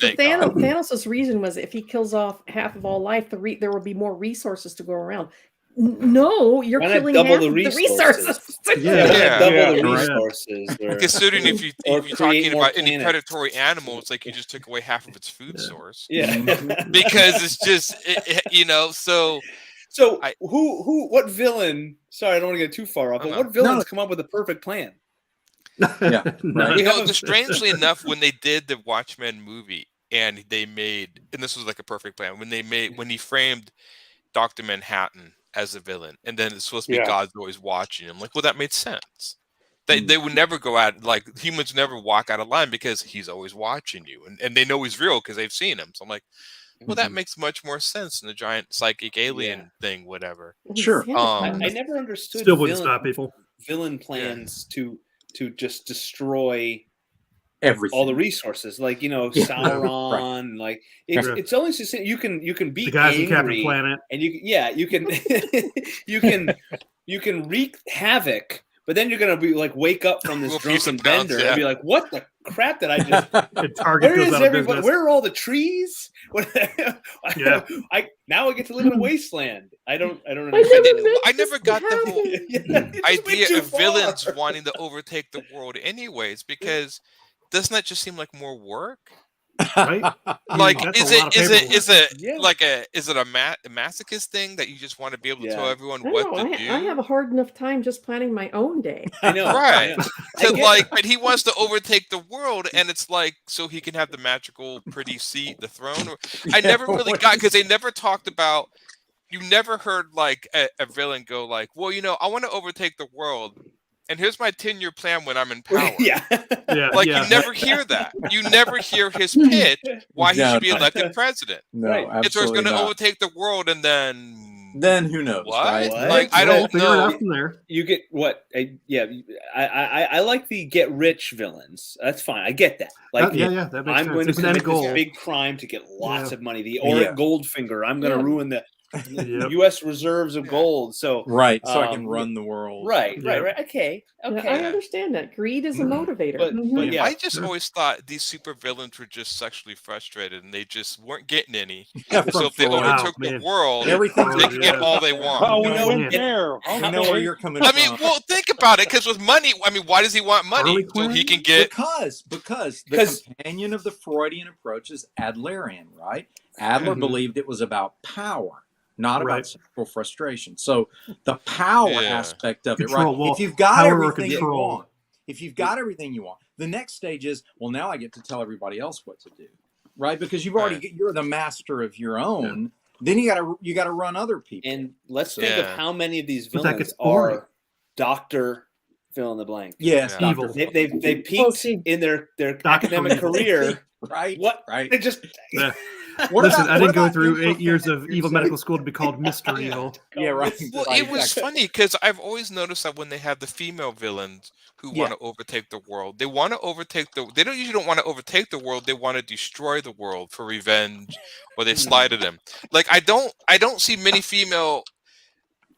Thanos' reason was if he kills off half of all life, there will be more resources to go around. No, you're killing half the resources. Double the resources. Considering if you're talking about any predatory animal, it's like you just took away half of its food source. Yeah, because it's just So what villain? Sorry, I don't want to get too far off. But what villains come up with a perfect plan? Yeah, right. Strangely enough, when they did the Watchmen movie, and this was like a perfect plan when he framed Dr. Manhattan as a villain, and then it's supposed to be God's always watching him. Like, well, that made sense. They would never go out, like humans never walk out of line because he's always watching you, and they know he's real because they've seen him. So I'm like, well, that makes much more sense than the giant psychic alien thing, whatever. Sure. I never understood Still wouldn't stop people. Villain plans to just destroy everything, all the resources, like Sauron. Like it's only just you can be the guys angry, in Captain Planet, and you can you can wreak havoc. But then you're gonna be like wake up from this drunken bender and be like, "What the crap did I just? Where is everybody? Where are all the trees? Now I get to live in a wasteland. I don't understand. I never got the whole idea of villains wanting to overtake the world, anyways, because doesn't that just seem like more work? Right? Like, is it a masochist thing that you just want to be able to tell everyone what to do? I have a hard enough time just planning my own day. I know, right? But he wants to overtake the world, and it's like so he can have the magical, pretty seat, the throne. I never really got because they never talked about. You never heard like a villain go like, well, I want to overtake the world. And here's my 10-year plan when I'm in power. You never hear that. You never hear his pitch why he should be elected president. No, absolutely. And so he's going to overtake the world, and then who knows? What? Right? Like I don't know. You get what? I like the get rich villains. That's fine. I get that. Like that makes I'm going to commit this big crime to get lots of money. The Auric Goldfinger. I'm going to ruin the U.S. reserves of gold. So so I can run the world. Right. Okay. I understand that greed is a motivator. But I just always thought these super villains were just sexually frustrated and they just weren't getting any. So if they overtook the world, they can get all they want. Oh, we went there. I know where you're coming from. I mean, well, think about it. Because with money, why does he want money? So he can get because the companion of the Freudian approach is Adlerian, right? Adler believed it was about power. Not about sexual frustration. So the power aspect of it, right? Well, if you've got everything you want, the next stage is, well, now I get to tell everybody else what to do, right? Because you're the master of your own. Then you gotta run other people. And let's think of how many of these villains are Dr. Fill in the blank. Yes, evil. They peaked in their academic career, right? What? Right? They just. Listen, I didn't go through 8 years of evil medical school to be called Mr. Evil. Yeah, right. Well, it was funny because I've always noticed that when they have the female villains who want to overtake the world, they want to overtake they don't want to overtake the world. They want to destroy the world for revenge, or they slighted him. Like I don't see many female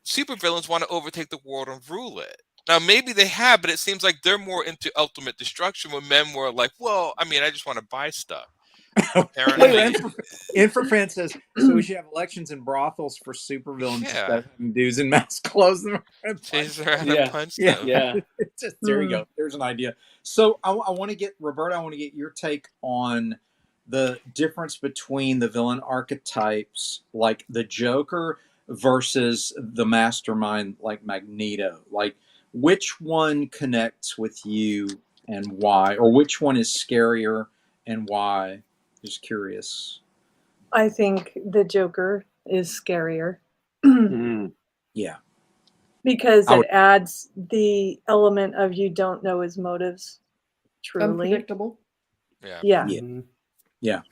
supervillains want to overtake the world and rule it. Now maybe they have, but it seems like they're more into ultimate destruction. When men were like, well, I mean, I just want to buy stuff. Infrafan says so we should have elections in brothels for supervillains instead of having dudes in masks close them. Punch them. There you go. There's an idea. So I want to get Roberta. I want to get your take on the difference between the villain archetypes, like the Joker, versus the mastermind, like Magneto. Like, which one connects with you and why, or which one is scarier and why? Just curious. I think the Joker is scarier. Yeah. Because it adds the element of you don't know his motives truly. Unpredictable. Yeah.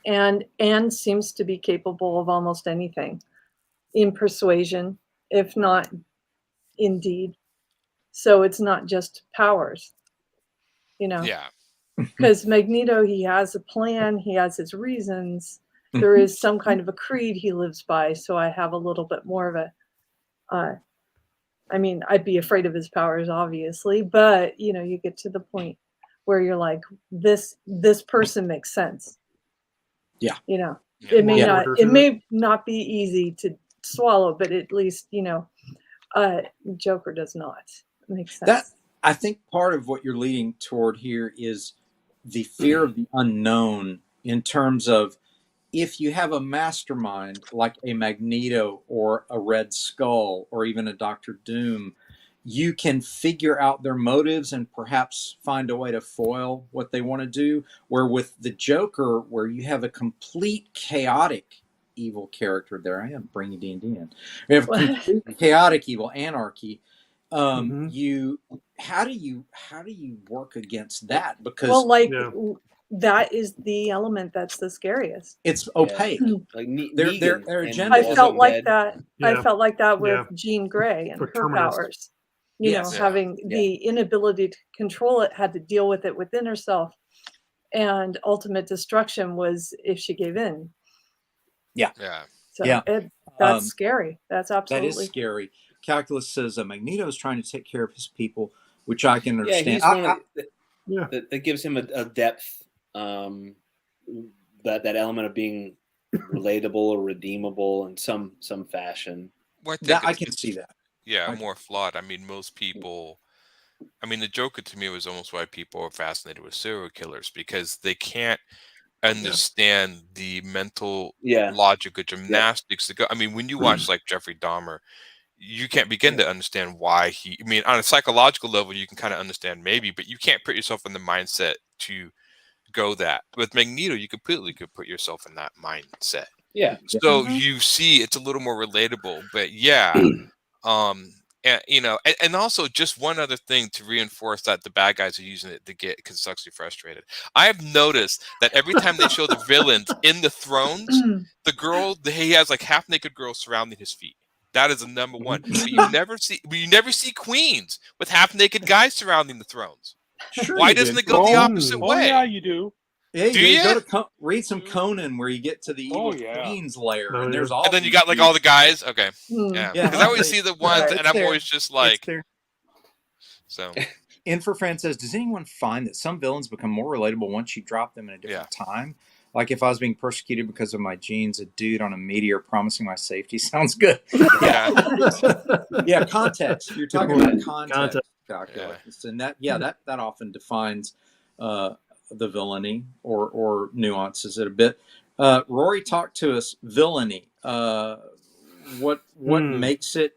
And seems to be capable of almost anything in persuasion, if not in deed. So it's not just powers, Yeah. Because Magneto, he has a plan, he has his reasons. There is some kind of a creed he lives by. So I have a little bit more of a, I'd be afraid of his powers, obviously, but you get to the point where you're like, this person makes sense. Yeah. It may not be easy to swallow, but at least, Joker does not. It makes sense. I think part of what you're leading toward here is the fear of the unknown, in terms of if you have a mastermind like a Magneto or a Red Skull or even a Doctor Doom, you can figure out their motives and perhaps find a way to foil what they want to do. Where with the Joker, where you have a complete chaotic evil character, there I am bringing D&D in. We have complete chaotic evil, anarchy. How do you work against that? Because that is the element that's the scariest. It's opaque. Like they're I felt like that. I felt like that with Jean Grey and her powers. You know, having the inability to control it, had to deal with it within herself, and ultimate destruction was if she gave in. Yeah. So that's scary. That's absolutely. That is scary. Calculus says Magneto is trying to take care of his people, which I can understand. He's that gives him a depth, that element of being relatable or redeemable in some fashion. Well, I can see that. Yeah, more flawed. I mean, most people. I mean, the Joker to me was almost why people are fascinated with serial killers, because they can't understand the mental logic or gymnastics to go. I mean, when you watch like Jeffrey Dahmer, you can't begin to understand why he. I mean, on a psychological level, you can kind of understand maybe, but you can't put yourself in the mindset to go that. With Magneto, you completely could put yourself in that mindset. Yeah. So you see, it's a little more relatable, but and, you know, and also just one other thing to reinforce that the bad guys are using it to get constructively frustrated. I have noticed that every time they show the villains in the thrones, he has like half naked girls surrounding his feet. That is the number one. But you never see queens with half naked guys surrounding the thrones. Sure. Why doesn't it go the opposite way? Yeah, you do. Yeah, you go to read some Conan where you get to the evil queen's lair, and there's all. And then you got like all the guys. Okay, because I always see the ones, and I'm always just like, so. Infrafran says, does anyone find that some villains become more relatable once you drop them in a different time? Like if I was being persecuted because of my genes, a dude on a meteor promising my safety sounds good. Yeah, context. You're talking about context. Calculus. And that often defines the villainy or nuances it a bit. Rory, talk to us. Villainy. What makes it?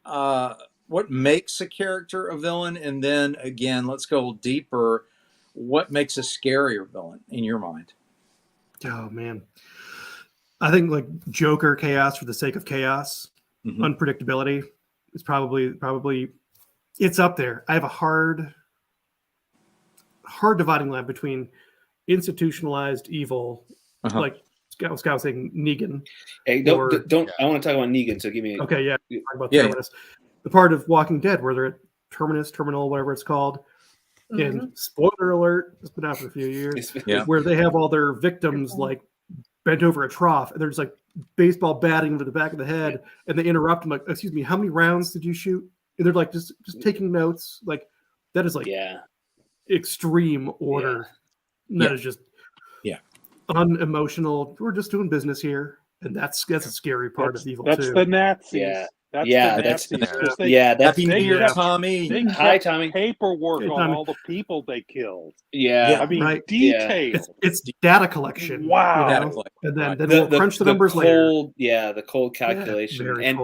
What makes a character a villain? And then again, let's go deeper. What makes a scarier villain in your mind? Oh man, I think like Joker chaos for the sake of chaos, unpredictability is probably it's up there. I have a hard dividing line between institutionalized evil, like Scott was saying, Negan. Hey, don't. I want to talk about Negan. So give me. Okay, yeah. Talk about Terminus. The part of Walking Dead where they're at Terminal, whatever it's called. And spoiler alert, it's been out for a few years. Where they have all their victims like bent over a trough, and there's like baseball batting to the back of the head, and they interrupt them like, "Excuse me, how many rounds did you shoot?" And they're like just taking notes. Like that is like extreme order. That is just unemotional. We're just doing business here, and that's a scary part of evil too. That's the Nazis. Happy New Year, Tommy. Hi, Tommy. Paperwork on all the people they killed. Yeah, I mean, detail. It's data collection. Wow. You know? And then we'll crunch the numbers later. Yeah, the cold calculation. And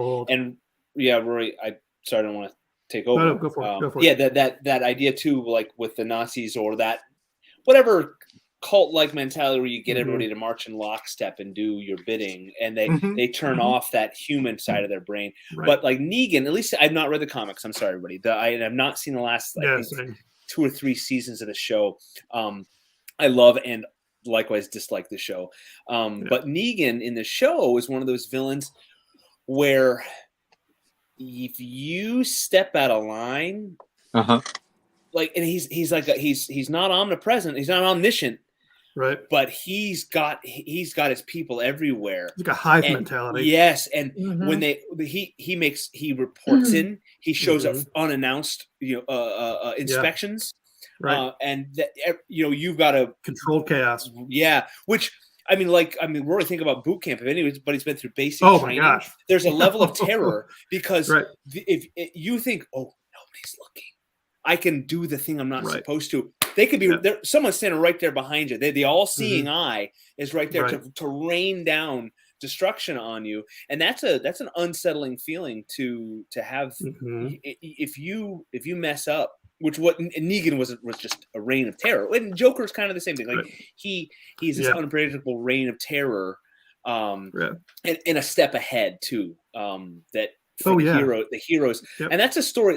Rory, I don't want to take over. No, go for it. Yeah, that idea too, like with the Nazis or that whatever cult-like mentality where you get everybody to march in lockstep and do your bidding, and they turn off that human side of their brain. But like Negan, at least I've not read the comics. I'm sorry, everybody. I have not seen the last 2 or 3 seasons of the show. I love and likewise dislike the show. But Negan in the show is one of those villains where if you step out of line, like, and he's not omnipresent, he's not omniscient. Right, but he's got his people everywhere. Like a hive mentality. Yes, and when he reports in, he shows up unannounced, inspections, right? And you've got to controlled chaos. Yeah, which Rory, think about boot camp. If anybody's been through basic training, gosh. There's a level of terror because if you think, oh, nobody's looking, I can do the thing I'm not supposed to. They could be there. Someone's standing right there behind you. The all-seeing eye is right there to rain down destruction on you, and that's an unsettling feeling to have. If you mess up, which what Negan was just a reign of terror, and Joker's kind of the same thing. Like he's this unpredictable reign of terror, and a step ahead too. That the heroes, and that's a story.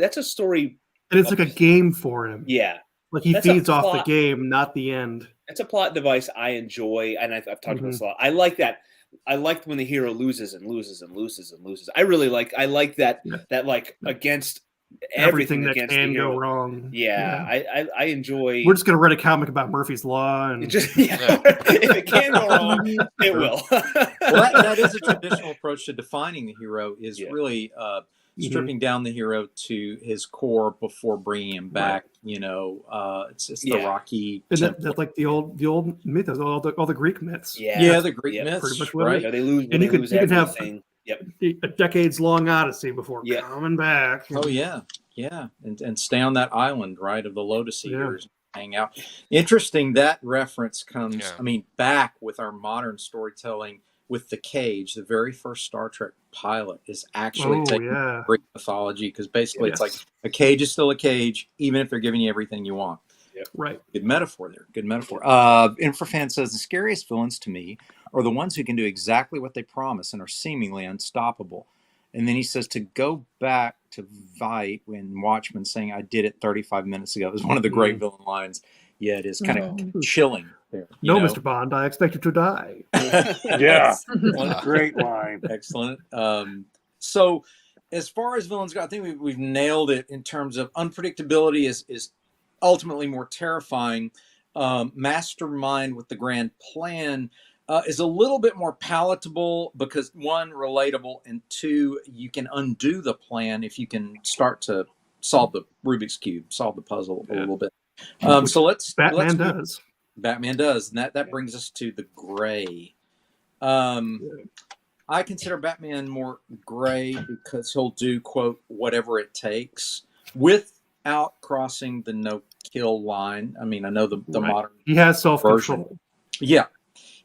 And it's like a game for him. Yeah. Like he feeds off the game, not the end. It's a plot device I enjoy, and I've talked about this a lot. I like that. I liked when the hero loses and loses and loses and loses. I like that like against everything that against can the hero. go wrong. I enjoy. We're just gonna write a comic about Murphy's Law, and if it can go wrong, it will. Well, that is a traditional approach to defining the hero. Is really stripping down the hero to his core before bringing him back. You know, it's the Rocky. And that's like the old mythos, all the Greek myths. The Greek myths, pretty much right? They lose. And you could have a decades-long odyssey before coming back. Oh yeah, and stay on that island, right, of the Lotus Eaters, hang out. Interesting that reference comes. I mean, back with our modern storytelling with the cage. The very first Star Trek pilot is actually taking Greek mythology, because basically it's like a cage is still a cage, even if they're giving you everything you want. Right. Good metaphor there. Good metaphor. Infrafan says the scariest villains to me are the ones who can do exactly what they promise and are seemingly unstoppable. And then he says to go back to Veidt when Watchmen saying "I did it 35 minutes ago" is one of the great villain lines. Yeah, it is kind of chilling there. No, Mr. Bond, I expect you to die. Great line. Excellent. So as far as villains go, I think we've nailed it in terms of unpredictability is ultimately more terrifying. Mastermind with the grand plan is a little bit more palatable because, one, relatable, and two, you can undo the plan if you can start to solve the Rubik's Cube, solve the puzzle a little bit. So Batman does. Batman does, and that brings us to the gray. I consider Batman more gray because he'll do, quote, whatever it takes without crossing the no-kill line. I mean, I know the modern he has self-control. version. Yeah.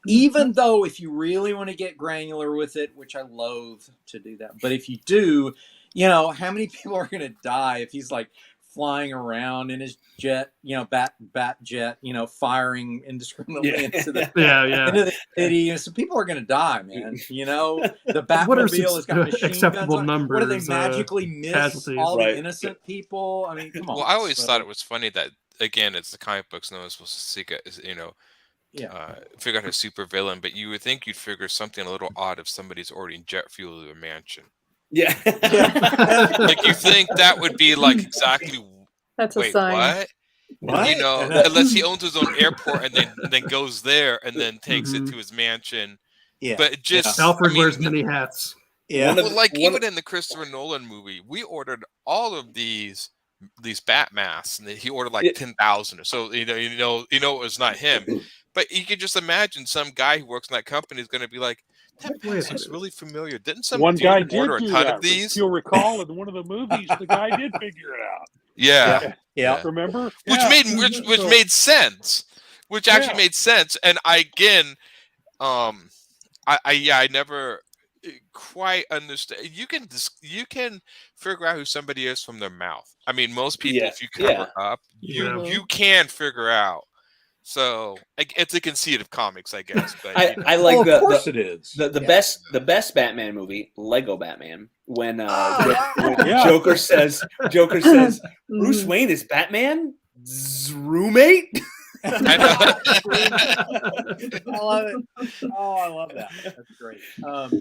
Even though if you really want to get granular with it, which I loathe to do that, but if you do, you know, how many people are going to die if he's like flying around in his jet, you know, bat jet, you know, firing indiscriminately into the city. You know, so people are going to die, man. You know, the Batmobile has got machine acceptable guns. numbers? What do they magically miss all the innocent people? I mean, come on. Well, I always thought it was funny that, again, it's the comic books. No one's supposed to seek it, you know. Figure out a super villain, but you would think you'd figure something a little odd if somebody's ordering jet fuel to their mansion. Like you think that would be like exactly. That's a sign. What? You know, unless he owns his own airport and then goes there and then takes it to his mansion. Yeah, but it just Alfred wears many hats. Yeah, well, like even in the Christopher Nolan movie, we ordered all of these bat masks, and he ordered like 10,000 or so. You know, it was not him. But you can just imagine some guy who works in that company is going to be like, that mask looks really familiar. Didn't some guy order a ton of these? If you'll recall, in one of the movies, the guy did figure it out. Yeah. Remember? Which made sense. Which actually made sense. And I never quite understand. You can figure out who somebody is from their mouth. I mean, most people, if you cover up, you can figure out. So it's a conceit of comics, I guess. But I like of course it is. The best Batman movie, Lego Batman, when Joker says Bruce Wayne is Batman's roommate. I love it. Oh, I love that. That's great. What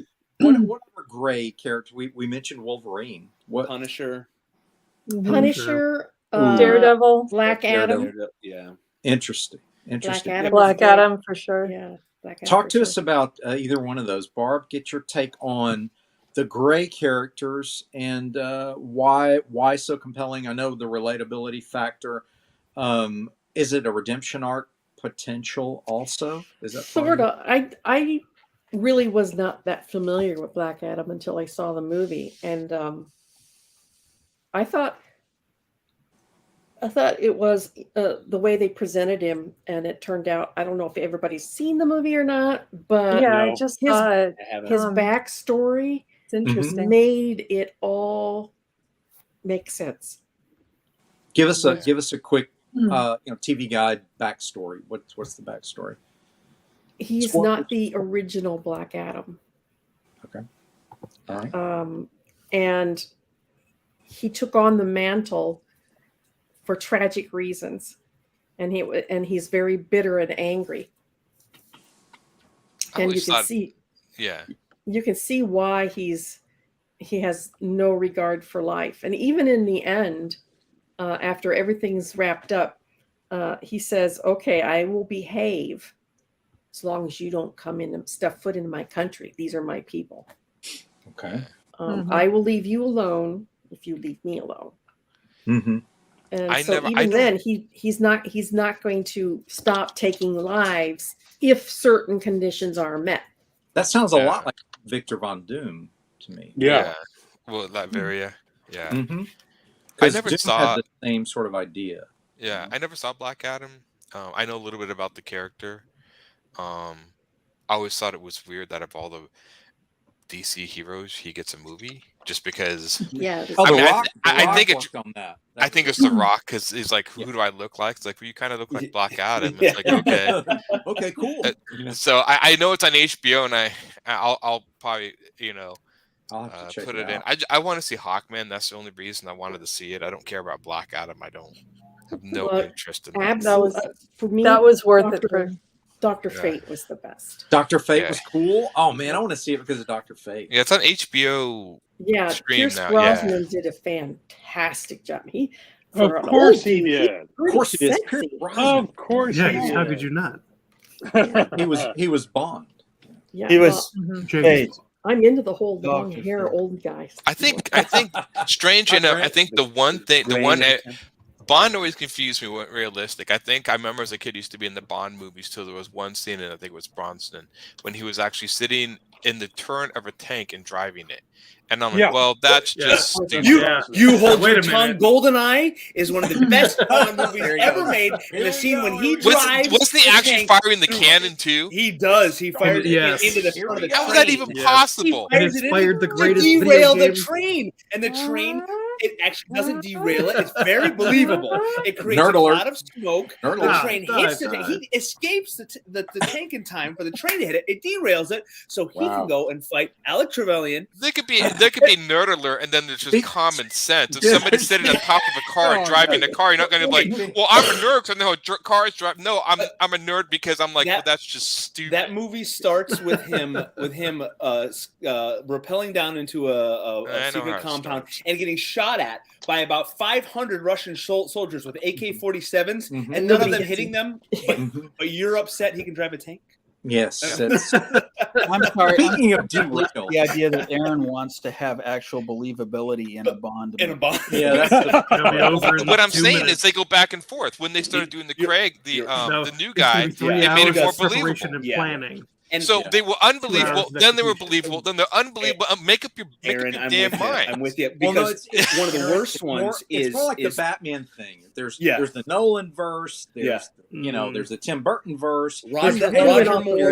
other gray character? We mentioned Wolverine. What Punisher, Daredevil, Black Adam. Yeah, interesting. Black Adam for sure. Yeah, Black Adam. Talk to us about either one of those. Barb, get your take on the gray characters and why so compelling. I know the relatability factor. Is it a redemption arc potential also? Is that sort of? I really was not that familiar with Black Adam until I saw the movie, and I thought it was the way they presented him, and it turned out, I don't know if everybody's seen the movie or not, but I just saw his backstory. It's interesting. Made it all make sense. Give us a quick TV guide backstory. What's the backstory? He's not the original Black Adam. Okay. All right. And he took on the mantle for tragic reasons, and he's very bitter and angry. And you can see, you can see why he has no regard for life. And even in the end, after everything's wrapped up, he says, "Okay, I will behave as long as you don't come in and step foot into my country. These are my people. Okay. I will leave you alone if you leave me alone." Mm-hmm. And then he's not going to stop taking lives if certain conditions are met. That sounds a lot like Victor Von Doom to me. Yeah. Well, Latveria. Yeah. Mm-hmm. I never Doom saw had the same sort of idea. Yeah, I never saw Black Adam. I know a little bit about the character. I always thought it was weird that of all the DC heroes, he gets a movie just because. Yeah. I think it's on that. I think it's The Rock because he's like, who do I look like? It's like, well, you kind of look like Black Adam. It's like, okay, okay, cool. So I know it's on HBO, and I'll probably I'll have to check put it in. I want to see Hawkman. That's the only reason I wanted to see it. I don't care about Black Adam. I don't have no interest in that. For me, that was worth it. For Dr. Fate was the best. Dr. Fate was cool. Oh man, I want to see it because of Dr. Fate. Yeah, it's on HBO. Yeah, Pierce Brosnan did a fantastic job. Of course he did. Of course he did. Of course he did. How could you not? He was Bond. Yeah, he was. Hey, I'm into the whole long hair old guys. I think strange enough, I think Bond always confused me with realistic. I remember as a kid used to be in the Bond movies till there was one scene, and I think it was Bronson, when he was actually sitting in the turn of a tank and driving it. And I'm like, well, that's just stupid. You hold your tongue. GoldenEye is one of the best Bond movies ever made. In the scene when he drives, wasn't he actually firing the cannon too? He does. He fired it into the front of the train. How was that even possible? It inspired the greatest to derail video the train, and the train. It actually doesn't derail it. It's very believable. It creates a cloud of smoke. The train hits the tank. He escapes the tank in time for the train to hit it. It derails it, so he can go and fight Alec Trevelyan. There could be nerd alert, and then there's just common sense. If somebody's sitting on top of a car driving a car, you're not going to be like, well, I'm a nerd because I know how cars drive. No, I'm a nerd because I'm like, well, that's just stupid. That movie starts with him rappelling down into a secret compound and getting shot at by about 500 Russian soldiers with AK-47s, and none of them hitting them. But you're upset he can drive a tank? Yes. I'm sorry. Speaking of derail, the idea that Aaron wants to have actual believability in a Bond. Yeah, that's what I'm saying is they go back and forth. When they started doing the Craig, the new guy, it made it more believable. Planning. And so they were unbelievable. Then they were believable. Then they're unbelievable. Make up your damn mind. I'm with you because it's one of the worst ones. It's more like the Batman thing. There's the Nolan verse. There's there's the Tim Burton verse. Roger Moore.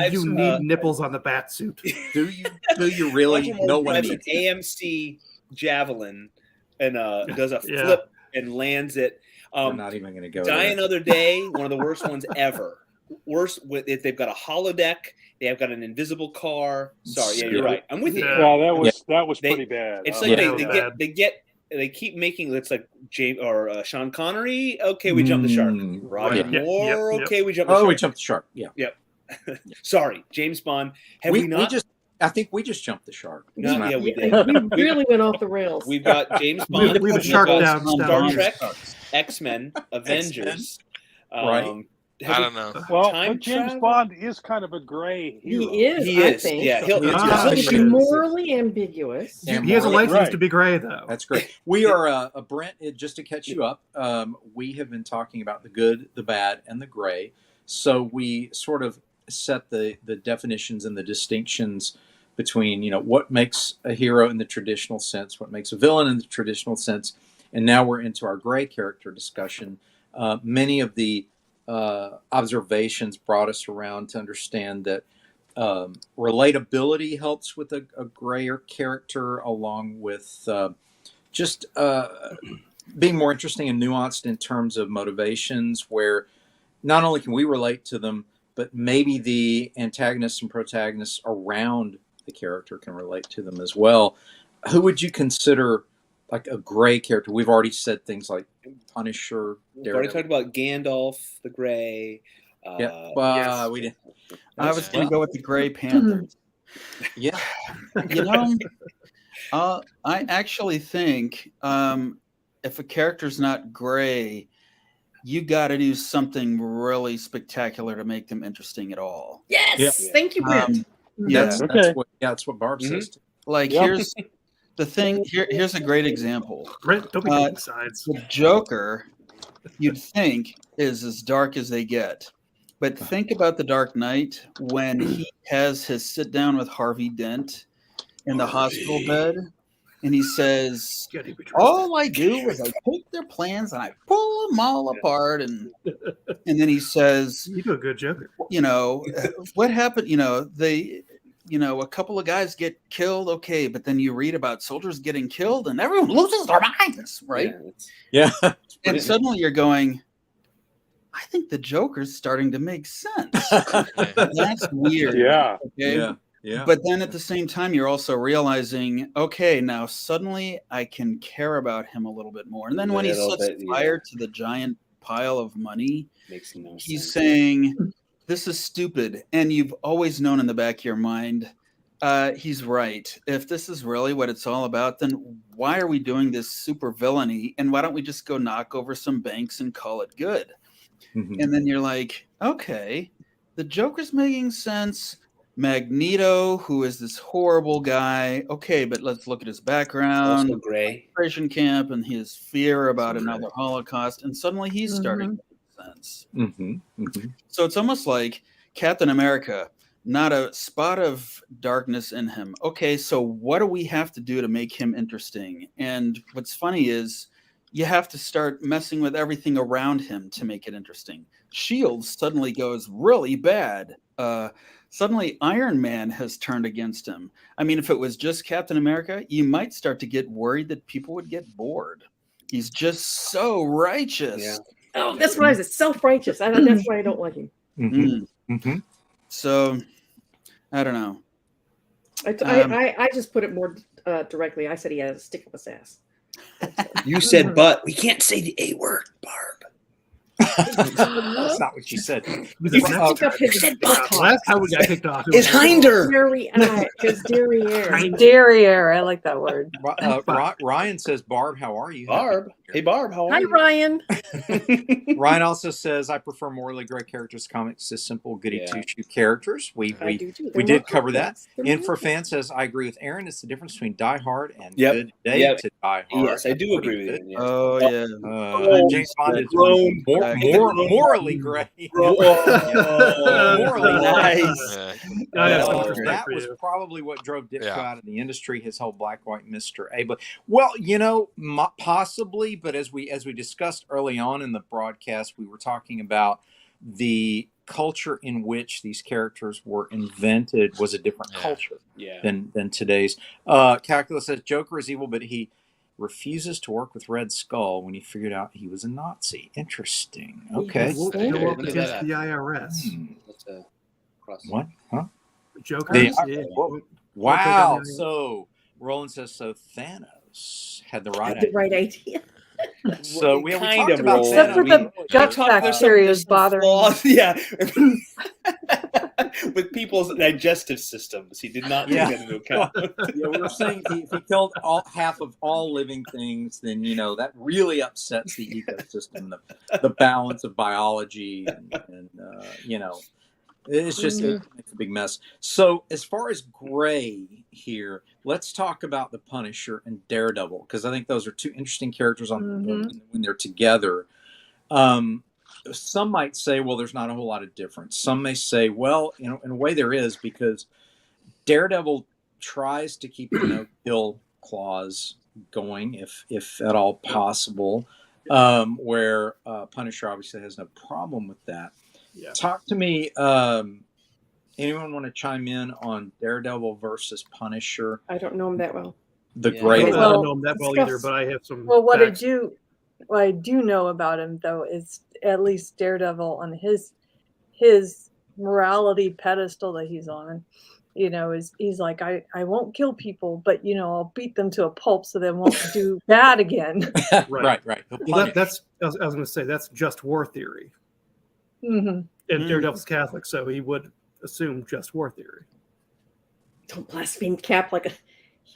You need nipples on the bat suit. Do you really? No one needs an AMC javelin and does a flip and lands it. I'm not even going to go. Die Another Day. One of the worst ones ever. Worse with if they've got a holodeck, they have got an invisible car. Sorry, you're right. I'm with you. Yeah, that was pretty bad. It's like they keep making it's like James or Sean Connery. Okay, we jumped the shark. Roger Moore. Okay, we jumped the shark. We jumped the shark. Yeah. Yep. Sorry, James Bond. I think we just jumped the shark. We did. We really went off the rails. We've got James Bond. We've shark down. Star Trek, X-Men, Avengers. Right. I don't know. Well, but James Bond is kind of a gray hero. He is. He is. Yeah, he'll be morally ambiguous. He has a license to be gray, though. That's great. We are Brent. Just to catch you up, we have been talking about the good, the bad, and the gray. So we sort of set the definitions and the distinctions between what makes a hero in the traditional sense, what makes a villain in the traditional sense, and now we're into our gray character discussion. Many of the observations brought us around to understand that relatability helps with a grayer character, along with just being more interesting and nuanced in terms of motivations, where not only can we relate to them, but maybe the antagonists and protagonists around the character can relate to them as well. Who would you consider like a gray character. We've already said things like Punisher. We've already talked about Gandalf the Gray. Yeah, we did. I was going to go with the Gray Panthers. Yeah. You know, I actually think if a character's not gray, you got to do something really spectacular to make them interesting at all. Yes. Thank you, Brent. Yeah. That's what Barb says too. Like here's the thing. Here's a great example. Brent, don't be taking sides. The Joker, you'd think, is as dark as they get. But think about the Dark Knight when he has his sit down with Harvey Dent in the hospital bed, and he says, "All I do is I take their plans and I pull them all apart." And then he says, "You do a good Joker." You know what happened? You know a couple of guys get killed, okay, but then you read about soldiers getting killed, and everyone loses their minds, right? Yeah. And suddenly you're going, I think the Joker's starting to make sense. That's weird. Yeah. Okay? Yeah. But then at the same time, you're also realizing, okay, now suddenly I can care about him a little bit more. And then when he sets fire to the giant pile of money, he's saying, this is stupid. And you've always known in the back of your mind, he's right. If this is really what it's all about, then why are we doing this super villainy? And why don't we just go knock over some banks and call it good? Mm-hmm. And then you're like, okay, the Joker's making sense. Magneto, who is this horrible guy. Okay, but let's look at his background. Also gray. Concentration camp and his fear about another Holocaust. And suddenly he's starting to make sense. So it's almost like Captain America, not a spot of darkness in him. Okay, so what do we have to do to make him interesting? And what's funny is you have to start messing with everything around him to make it interesting. S.H.I.E.L.D. suddenly goes really bad. Suddenly Iron Man has turned against him. I mean, if it was just Captain America, you might start to get worried that people would get bored. He's just so righteous. Yeah. Oh, that's what I said. Self-righteous. That's why I don't like him. So, I don't know. I just put it more directly. I said he had a stick up his ass. You said, but we can't say the A word, Barb. That's not what you said. Last time we got kicked off, it's Hinder. Derriere. I like that word. Ryan says, Barb, how are you? Barb. Hey, Barb, how are you? Hi, Ryan. Ryan also says, I prefer morally gray characters comics to simple goody two-shoe characters. We did cover that. Infrafan says, I agree with Aaron. It's the difference between Die Hard and Good Day to Die Hard. Yes, I do agree with you. Oh, yeah. James Bond is morally gray. Morally nice. That was probably what drove Ditko out of the industry, his whole black-white Mr. A. But, well, possibly, but as we discussed early on in the broadcast, we were talking about the culture in which these characters were invented was a different culture than today's. Calculus says Joker is evil, but he refuses to work with Red Skull when he figured out he was a Nazi. Interesting. Okay. We'll go up against the IRS. What? Huh? Joker. Wow. So Roland says so. Thanos had the right idea. So we talked about except for the gut bacteria is bothering. Yeah. With people's digestive systems, he did not take that into account. We were saying if he killed half of all living things, then that really upsets the ecosystem, the balance of biology, and it's just it makes a big mess. So as far as gray here, let's talk about the Punisher and Daredevil, because I think those are two interesting characters when they're together. Some might say, well, there's not a whole lot of difference. Some may say, well, in a way there is, because Daredevil tries to keep the no-kill clause going, if at all possible, where Punisher obviously has no problem with that. Yeah. Talk to me. Anyone want to chime in on Daredevil versus Punisher? I don't know him that well. The gray. I don't know him that well either, but I have some. Well, what I do know about him though is at least Daredevil on his morality pedestal that he's on he's like, I won't kill people, but I'll beat them to a pulp so they won't do bad again. Right. Well, that's I was going to say that's just war theory. Mm-hmm. And Daredevil's Catholic, so he would assume just war theory. Don't blaspheme Catholic.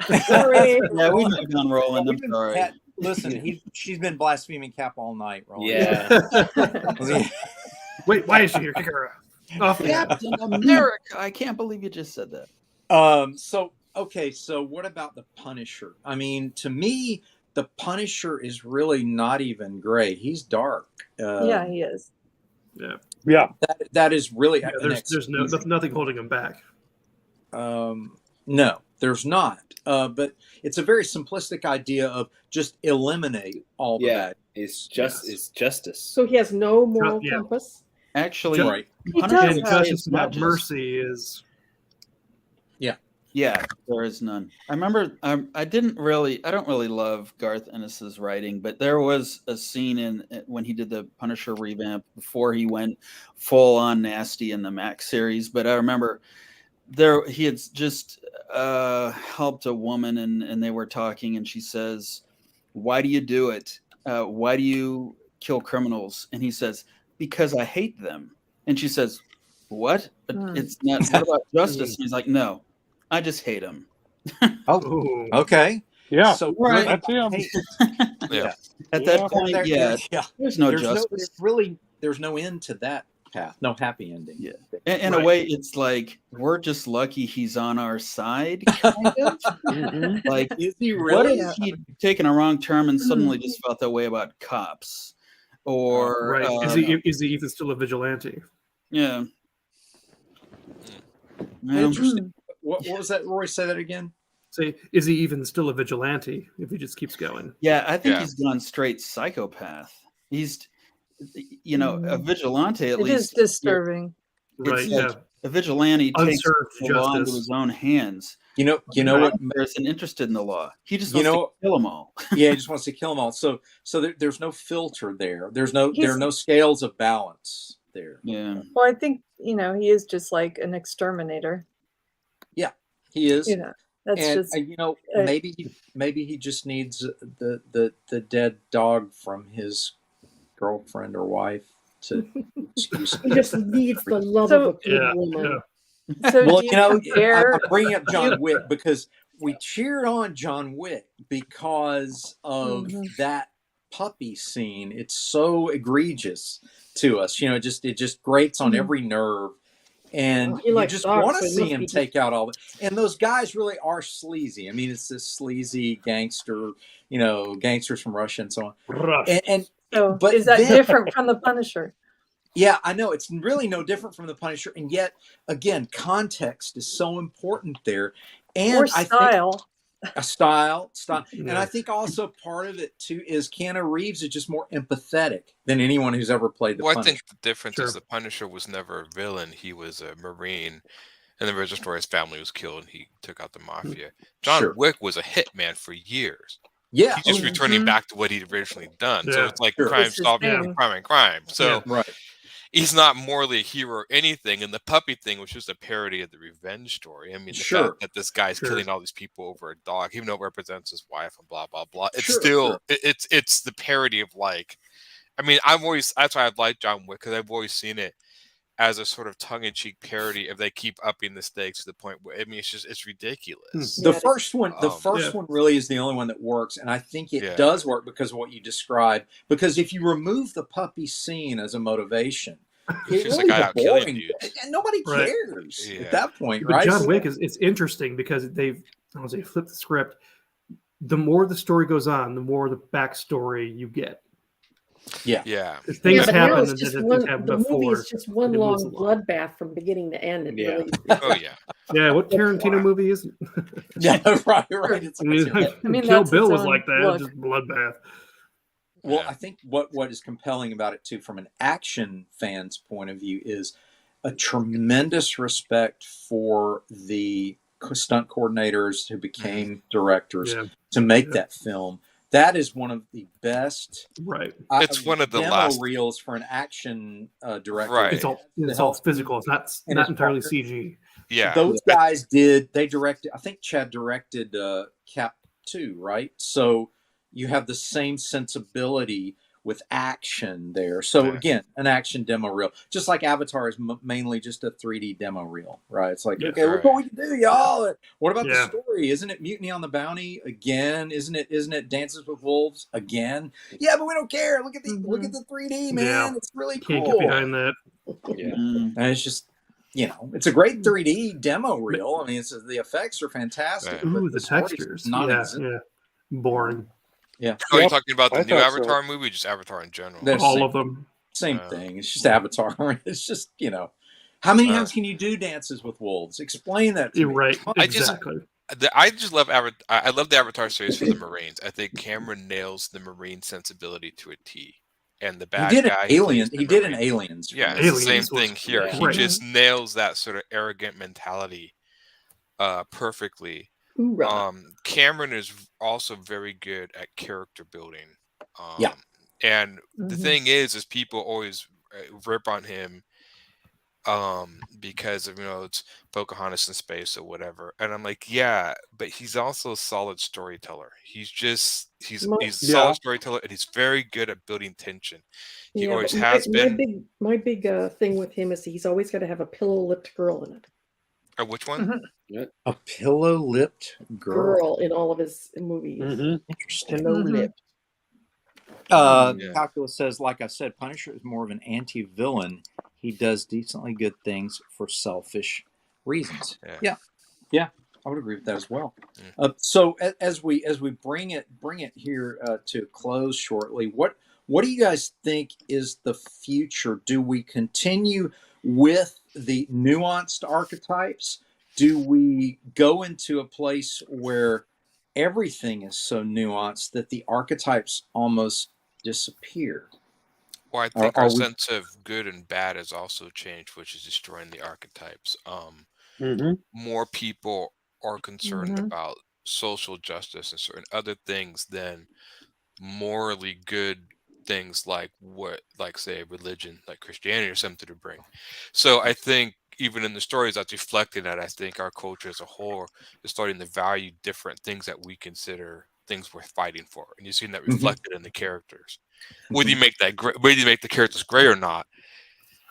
Yeah, we've done Roland. I'm sorry. Kat, listen, she's been blaspheming Cap all night, Roland. Yeah. Wait, why is she here? Kick her off. Captain America. I can't believe you just said that. So what about the Punisher? I mean, to me, the Punisher is really not even gray. He's dark. Yeah, he is. Yeah. That is really there's nothing holding him back. No, there's not. But it's a very simplistic idea of just eliminate all the bad. It's justice. So he has no moral compass. Actually, right. He does justice, not mercy is. Yeah, there is none. I remember I don't really love Garth Ennis's writing, but there was a scene when he did the Punisher revamp before he went full on nasty in the Max series. But I remember he had just helped a woman and they were talking and she says, "Why do you do it? Why do you kill criminals?" And he says, "Because I hate them." And she says, "What? It's not. What about justice?" And he's like, "No. I just hate him." Oh, okay. Yeah. So that's him. Yeah. At that point, there's no justice. There's no end to that path. No happy ending. Yeah. In a way, it's like we're just lucky he's on our side. Kind of. Mm-hmm. Like, is he really? What if he'd taken a wrong turn and suddenly just felt that way about cops? Or is he even still a vigilante? Yeah. Interesting. What was that, Roy? Say that again. Say, is he even still a vigilante if he just keeps going? Yeah, I think he's gone straight psychopath. He's, a vigilante at least. It is disturbing. Right, yeah. A vigilante takes the law into his own hands. You know what? Isn't interested in the law. He just wants to kill them all. Yeah, he just wants to kill them all. So there's no filter there. There are no scales of balance there. Yeah. Well, I think he is just like an exterminator. Yeah, he is. That's maybe he just needs the dead dog from his girlfriend or wife to excuse him. He just needs the love of a good woman. Yeah. So well, I'm bringing up John Wick because we cheered on John Wick because of that puppy scene. It's so egregious to us. It just grates on every nerve. And you just want to see him take out all the. And those guys really are sleazy. I mean, it's this sleazy gangster, gangsters from Russia and so on. But is that different from the Punisher? Yeah, I know. It's really no different from the Punisher. And yet, again, context is so important there. And style. Style. And I think also part of it too is Keanu Reeves is just more empathetic than anyone who's ever played the Punisher. I think the difference is the Punisher was never a villain. He was a Marine. And the original story, his family was killed and he took out the mafia. John Wick was a hitman for years. Yeah. He's just returning back to what he'd originally done. Yeah. So it's like crime solving, crime and crime. So he's not morally a hero or anything. And the puppy thing was just a parody of the revenge story. I mean, the fact that this guy's killing all these people over a dog, even though it represents his wife and blah, blah, blah. It's still, it's the parody of that's why I've liked John Wick, because I've always seen it as a sort of tongue-in-cheek parody if they keep upping the stakes to the point where, it's ridiculous. The first one really is the only one that works. And I think it does work because of what you described. Because if you remove the puppy scene as a motivation, it's just really a guy out killing you. And nobody cares at that point, right? John Wick it's interesting because they've flipped the script. The more the story goes on, the more the backstory you get. Yeah. Things happen that didn't happen before. The movie is just one long bloodbath from beginning to end. Really... Yeah, what Tarantino movie is it? right. Kill Bill was like that, just bloodbath. Well, I think what is compelling about it too, from an action fan's point of view, is a tremendous respect for the stunt coordinators who became directors to make that film. That is one of the best. Right. It's one of the last reels for an action director. Right. It's all physical. It's not entirely CG. Yeah. Those guys did. They directed. I think Chad directed Cap 2, right? So you have the same sensibility with action there. So again, an action demo reel, just like Avatar is mainly just a 3D demo reel, right? It's like, okay, look what we can do, y'all. What about the story? Isn't it Mutiny on the Bounty again? Isn't it Dances with Wolves again? Yeah, but we don't care. Look at the 3D, man. It's really cool. Can't get behind that. Yeah, and it's just. It's a great 3D demo reel. I mean, the effects are fantastic. Ooh, the textures. Yeah. Boring. Yeah. Are you talking about the new Avatar movie, or just Avatar in general? All of them. Same thing. It's just Avatar. It's just, how many times can you do Dances with Wolves? Explain that to me. Right. Exactly. I just love Avatar. I love the Avatar series for the Marines. I think Cameron nails the Marine sensibility to a T. And the bad guy. He did an Aliens. Yeah, it's the same thing here. Yeah. He just nails that sort of arrogant mentality perfectly. Cameron is also very good at character building. And the thing is people always rip on him because of it's Pocahontas in space or whatever, and I'm like, yeah, but he's also a solid storyteller. He's a solid storyteller, and he's very good at building tension. He always has been. My big thing with him is he's always got to have a pillow-lipped girl in it. Which one? A pillow-lipped girl in all of his movies. Interesting. Pillow-lipped. Calculus says, like I said, Punisher is more of an anti-villain. He does decently good things for selfish reasons. Yeah, I would agree with that as well. So as we bring it here to a close shortly, what do you guys think is the future? Do we continue with the nuanced archetypes? Do we go into a place where everything is so nuanced that the archetypes almost disappear? Well, I think our sense of good and bad has also changed, which is destroying the archetypes. More people are concerned about social justice and certain other things than morally good things like say religion, like Christianity or something to bring. So I think even in the stories that's reflected that I think our culture as a whole is starting to value different things that we consider things worth fighting for, and you've seen that reflected in the characters. Whether you make the characters gray or not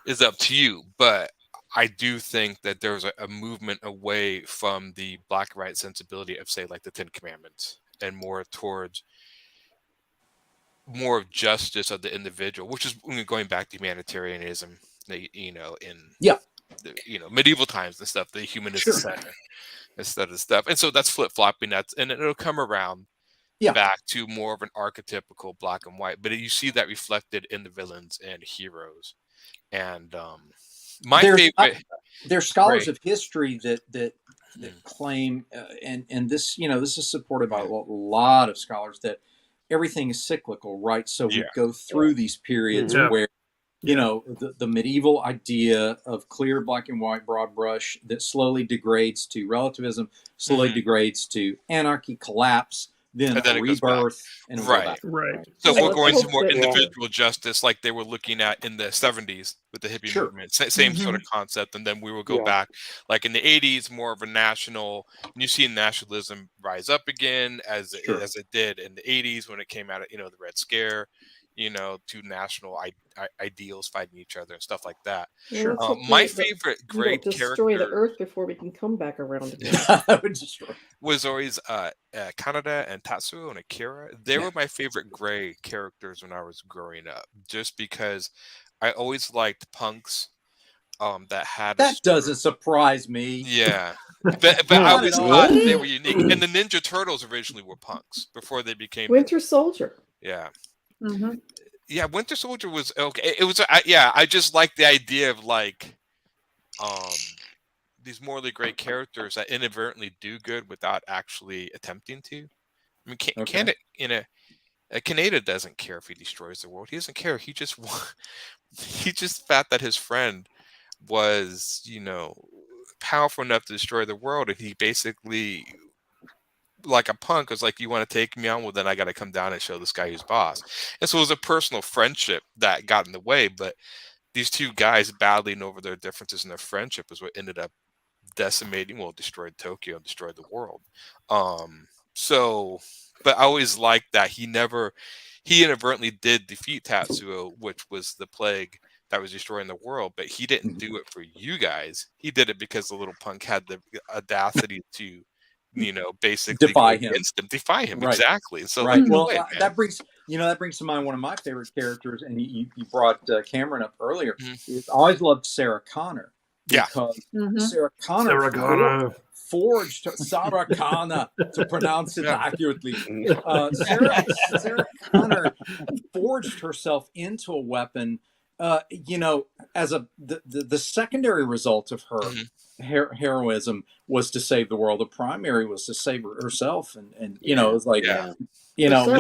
is up to you, but I do think that there's a movement away from the black and white sensibility of, say, like the Ten Commandments, and more towards more of justice of the individual, which is going back to humanitarianism, in medieval times and stuff, the humanist center instead of stuff, and so that's flip-flopping. And it'll come around back to more of an archetypical black and white, but you see that reflected in the villains and heroes. And there's scholars of history that claim, and this this is supported by a lot of scholars, that everything is cyclical, right? So we go through these periods where the medieval idea of clear black and white broad brush that slowly degrades to relativism, slowly degrades to anarchy, collapse, then a rebirth, and right. So we're going to more individual justice, like they were looking at in the 70s with the hippie movement, same sort of concept, and then we will go back, like in the 80s, more of a national. And you see nationalism rise up again as it did in the 80s when it came out of the Red Scare. Two national ideals fighting each other and stuff like that. My favorite great destroy character the earth before we can come back around again. was always Kaneda and Tatsuo and Akira. They were my favorite gray characters when I was growing up, just because I always liked punks that had doesn't surprise me. Yeah. But I always thought they were unique. And the Ninja Turtles originally were punks before they became Winter Soldier. Yeah. Yeah, Winter Soldier was okay. It was I just like the idea of these morally great characters that inadvertently do good without actually attempting to. I mean, Kaneda doesn't care if he destroys the world. He doesn't care. He just thought that his friend was powerful enough to destroy the world, and he basically, like a punk, was like, you want to take me on? Well, then I got to come down and show this guy who's boss. And so it was a personal friendship that got in the way, but these two guys battling over their differences in their friendship is what ended up destroyed Tokyo, destroyed the world. But I always liked that he inadvertently did defeat Tatsuo, which was the plague that was destroying the world, but he didn't do it for you guys. He did it because the little punk had the audacity to, basically defy him. Right. Exactly. So right. Well, that brings to mind one of my favorite characters, and you brought Cameron up earlier. I always loved Sarah Connor because Sarah Connor forged Sarah Connor, to pronounce it accurately. Sarah Connor forged herself into a weapon. As the secondary result of her heroism was to save the world. The primary was to save herself, and it was like to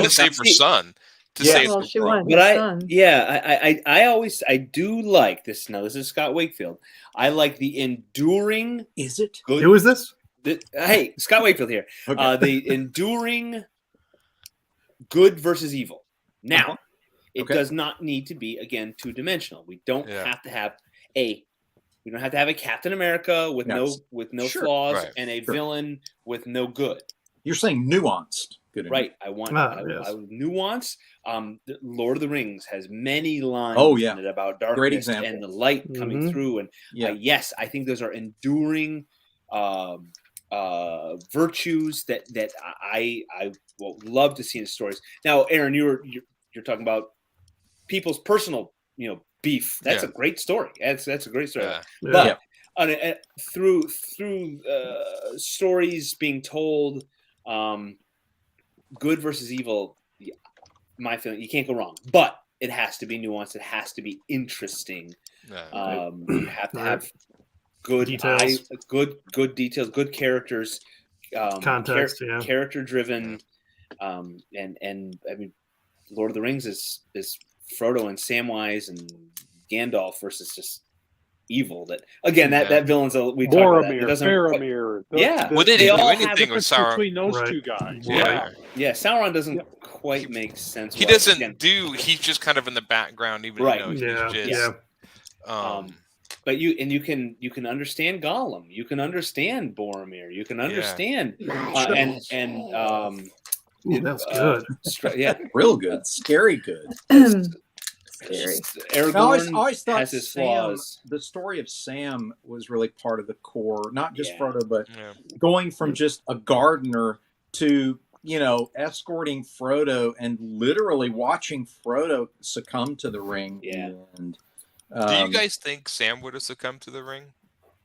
save her son. Save she wanted but son. I do like this. Now this is Scott Wakefield. I like the enduring. Is it good? Who is this? Hey, Scott Wakefield here. Okay. The enduring good versus evil. Now, it does not need to be, again, two-dimensional. We don't have to have a Captain America with no flaws and a villain with no good. You're saying nuanced good, right? I want nuance. Lord of the Rings has many lines in it about darkness and the light coming through, and yes, I think those are enduring virtues that I will love to see in stories. Now, Aaron, you're talking about people's personal beef. That's a great story. That's a great story. But through stories being told, good versus evil, my feeling, you can't go wrong. But it has to be nuanced. It has to be interesting. You have to have good details, good details, good characters, context, character driven, and I mean, Lord of the Rings is Frodo and Samwise and Gandalf versus just evil. That again, that villain's Boromir, Faramir. They all do anything with Sauron between those two guys. Yeah. Sauron doesn't quite make sense. He doesn't do. He's just kind of in the background, even though he's just. But you can understand Gollum. You can understand Boromir. You can understand that's good. Real good, scary good. Scary. I always thought the story of Sam was really part of the core, not just Frodo, but going from just a gardener to escorting Frodo and literally watching Frodo succumb to the ring. And do you guys think Sam would have succumbed to the ring?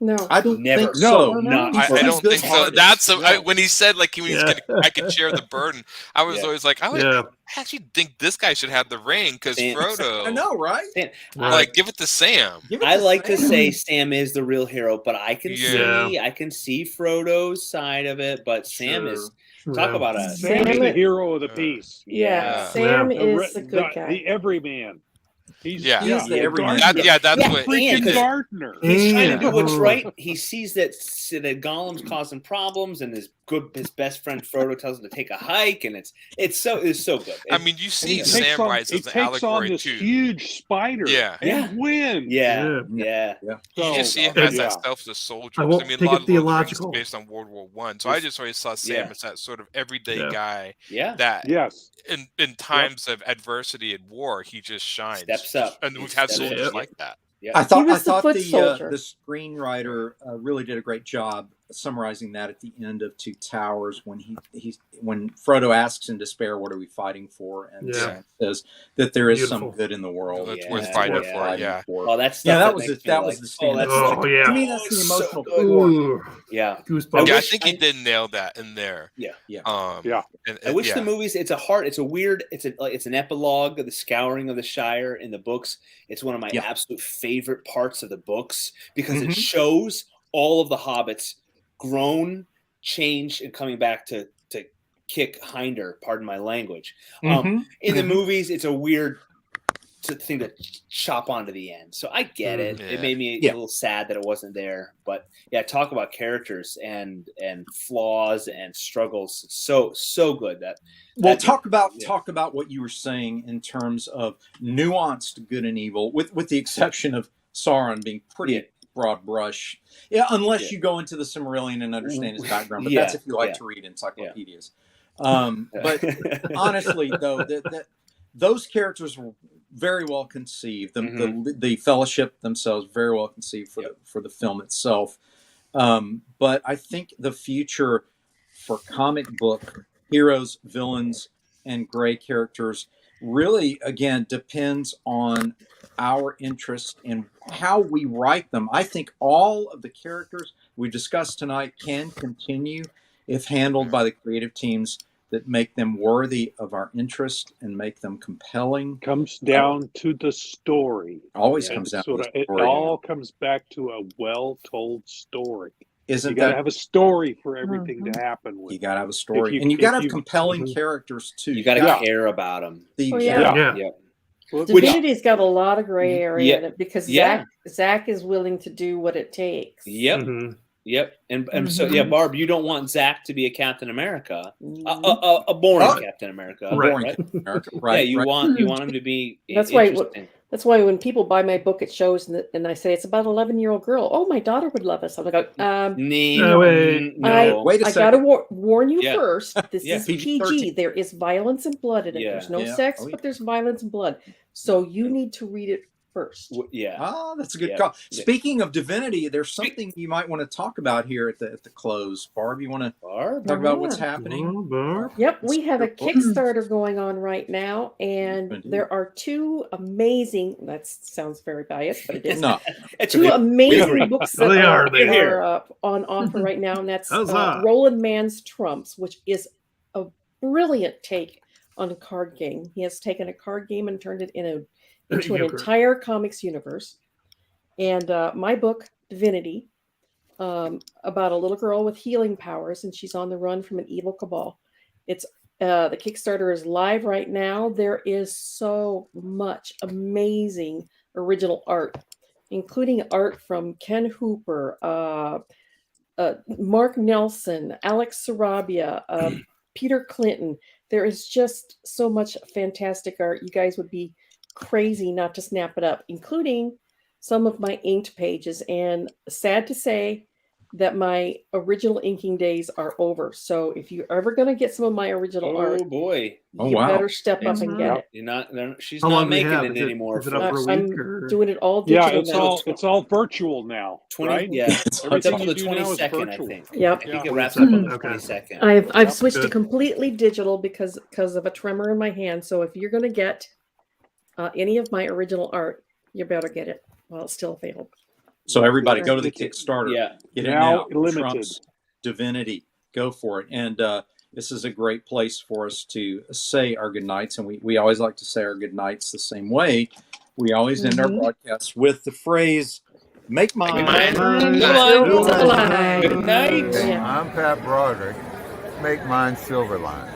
No, I don't never. think so. I don't think so. That's when he said like I could share the burden. I was always like, I actually think this guy should have the ring because Frodo. I know, right? Like, give it to Sam. I like to say Sam is the real hero, but I can see Frodo's side of it. But Sam is talk about a Sam is the hero of the piece. Sam is a good guy. The everyman. He's the everyman. That's what freaking gardener. He's trying to do what's right. He sees that Gollum's causing problems, and his best friend Frodo tells him to take a hike, and it's so good. I mean, you see Samwise as an allegory takes on this huge spider. And wins. Yeah. You just see him as that selfless soldier. I won't take it theological. Based on World War I, so I just always saw Sam as that sort of everyday guy. That in times of adversity and war, he just shines. Steps up, and we've had soldiers like that. Yeah. I thought the screenwriter really did a great job summarizing that at the end of Two Towers when when Frodo asks in despair, "What are we fighting for?" and Sam says that there is some good in the world. That's worth fighting for. Yeah. Oh, that's that was the stand. To me, that's the emotional core. Goosebumps. I think he did nail that in there. I wish the movies. It's an epilogue of the Scouring of the Shire in the books. It's one of my absolute favorite parts of the books because it shows all of the hobbits grown, changed, and coming back to kick hinder. Pardon my language. In the movies, it's a weird thing to chop onto the end. So I get it. It made me a little sad that it wasn't there. But talk about characters and flaws and struggles. So good. Talk about what you were saying in terms of nuanced good and evil, with the exception of Sauron being pretty broad brush. Yeah, unless you go into the Silmarillion and understand his background. But that's if you like to read encyclopedias. But honestly, though, those characters were very well conceived. The Fellowship themselves very well conceived for the film itself. But I think the future for comic book heroes, villains, and gray characters really, again, depends on our interest in how we write them. I think all of the characters we discussed tonight can continue if handled by the creative teams that make them worthy of our interest and make them compelling. Comes down to the story. Always comes down to the story. It all comes back to a well-told story. You got to have a story for everything to happen with. You got to have a story, and you got to have compelling characters too. You got to care about them. Divinity's got a lot of gray area in it because Zach is willing to do what it takes. Yep. And so Barb, you don't want Zach to be a Captain America, a boring Captain America, right? Yeah, you want him to be. That's why when people buy my book, it shows and I say it's about an 11-year-old girl. Oh, my daughter would love this. I'm like, no. Wait a second. I gotta warn you first. This is PG. There is violence and blood in it. There's no sex, but there's violence and blood. So you need to read it first. That's a good call. Speaking of Divinity, there's something you might want to talk about here at the close. Barb, you want to talk about what's happening? Yep, we have a Kickstarter going on right now, and there are two amazing. That sounds very biased, but it is. Two amazing books that are on offer right now, and that's Roland Mann's Trumps, which is a brilliant take on a card game. He has taken a card game and turned it into an entire comics universe. And my book, Divinity, about a little girl with healing powers, and she's on the run from an evil cabal. It's the Kickstarter is live right now. There is so much amazing original art, including art from Ken Hooper, Mark Nelson, Alex Sarabia, Peter Clinton. There is just so much fantastic art. You guys would be crazy not to snap it up, including some of my inked pages. And sad to say that my original inking days are over. So if you're ever going to get some of my original art, you better step up and get it. She's not making it anymore. I'm doing it all digital. Yeah, it's all virtual now. 20, right? Yeah, it's up to the 22nd, I think. Yep. I think it wraps up on the 22nd. I've switched to completely digital because of a tremor in my hand. So if you're going to get any of my original art, you better get it while it's still available. So everybody go to the Kickstarter. Get it now. Limited. Trump's Divinity. Go for it. And this is a great place for us to say our goodnights. And we always like to say our goodnights the same way. We always end our broadcasts with the phrase, make mine. Good night. I'm Pat Broderick. Make mine Silverline.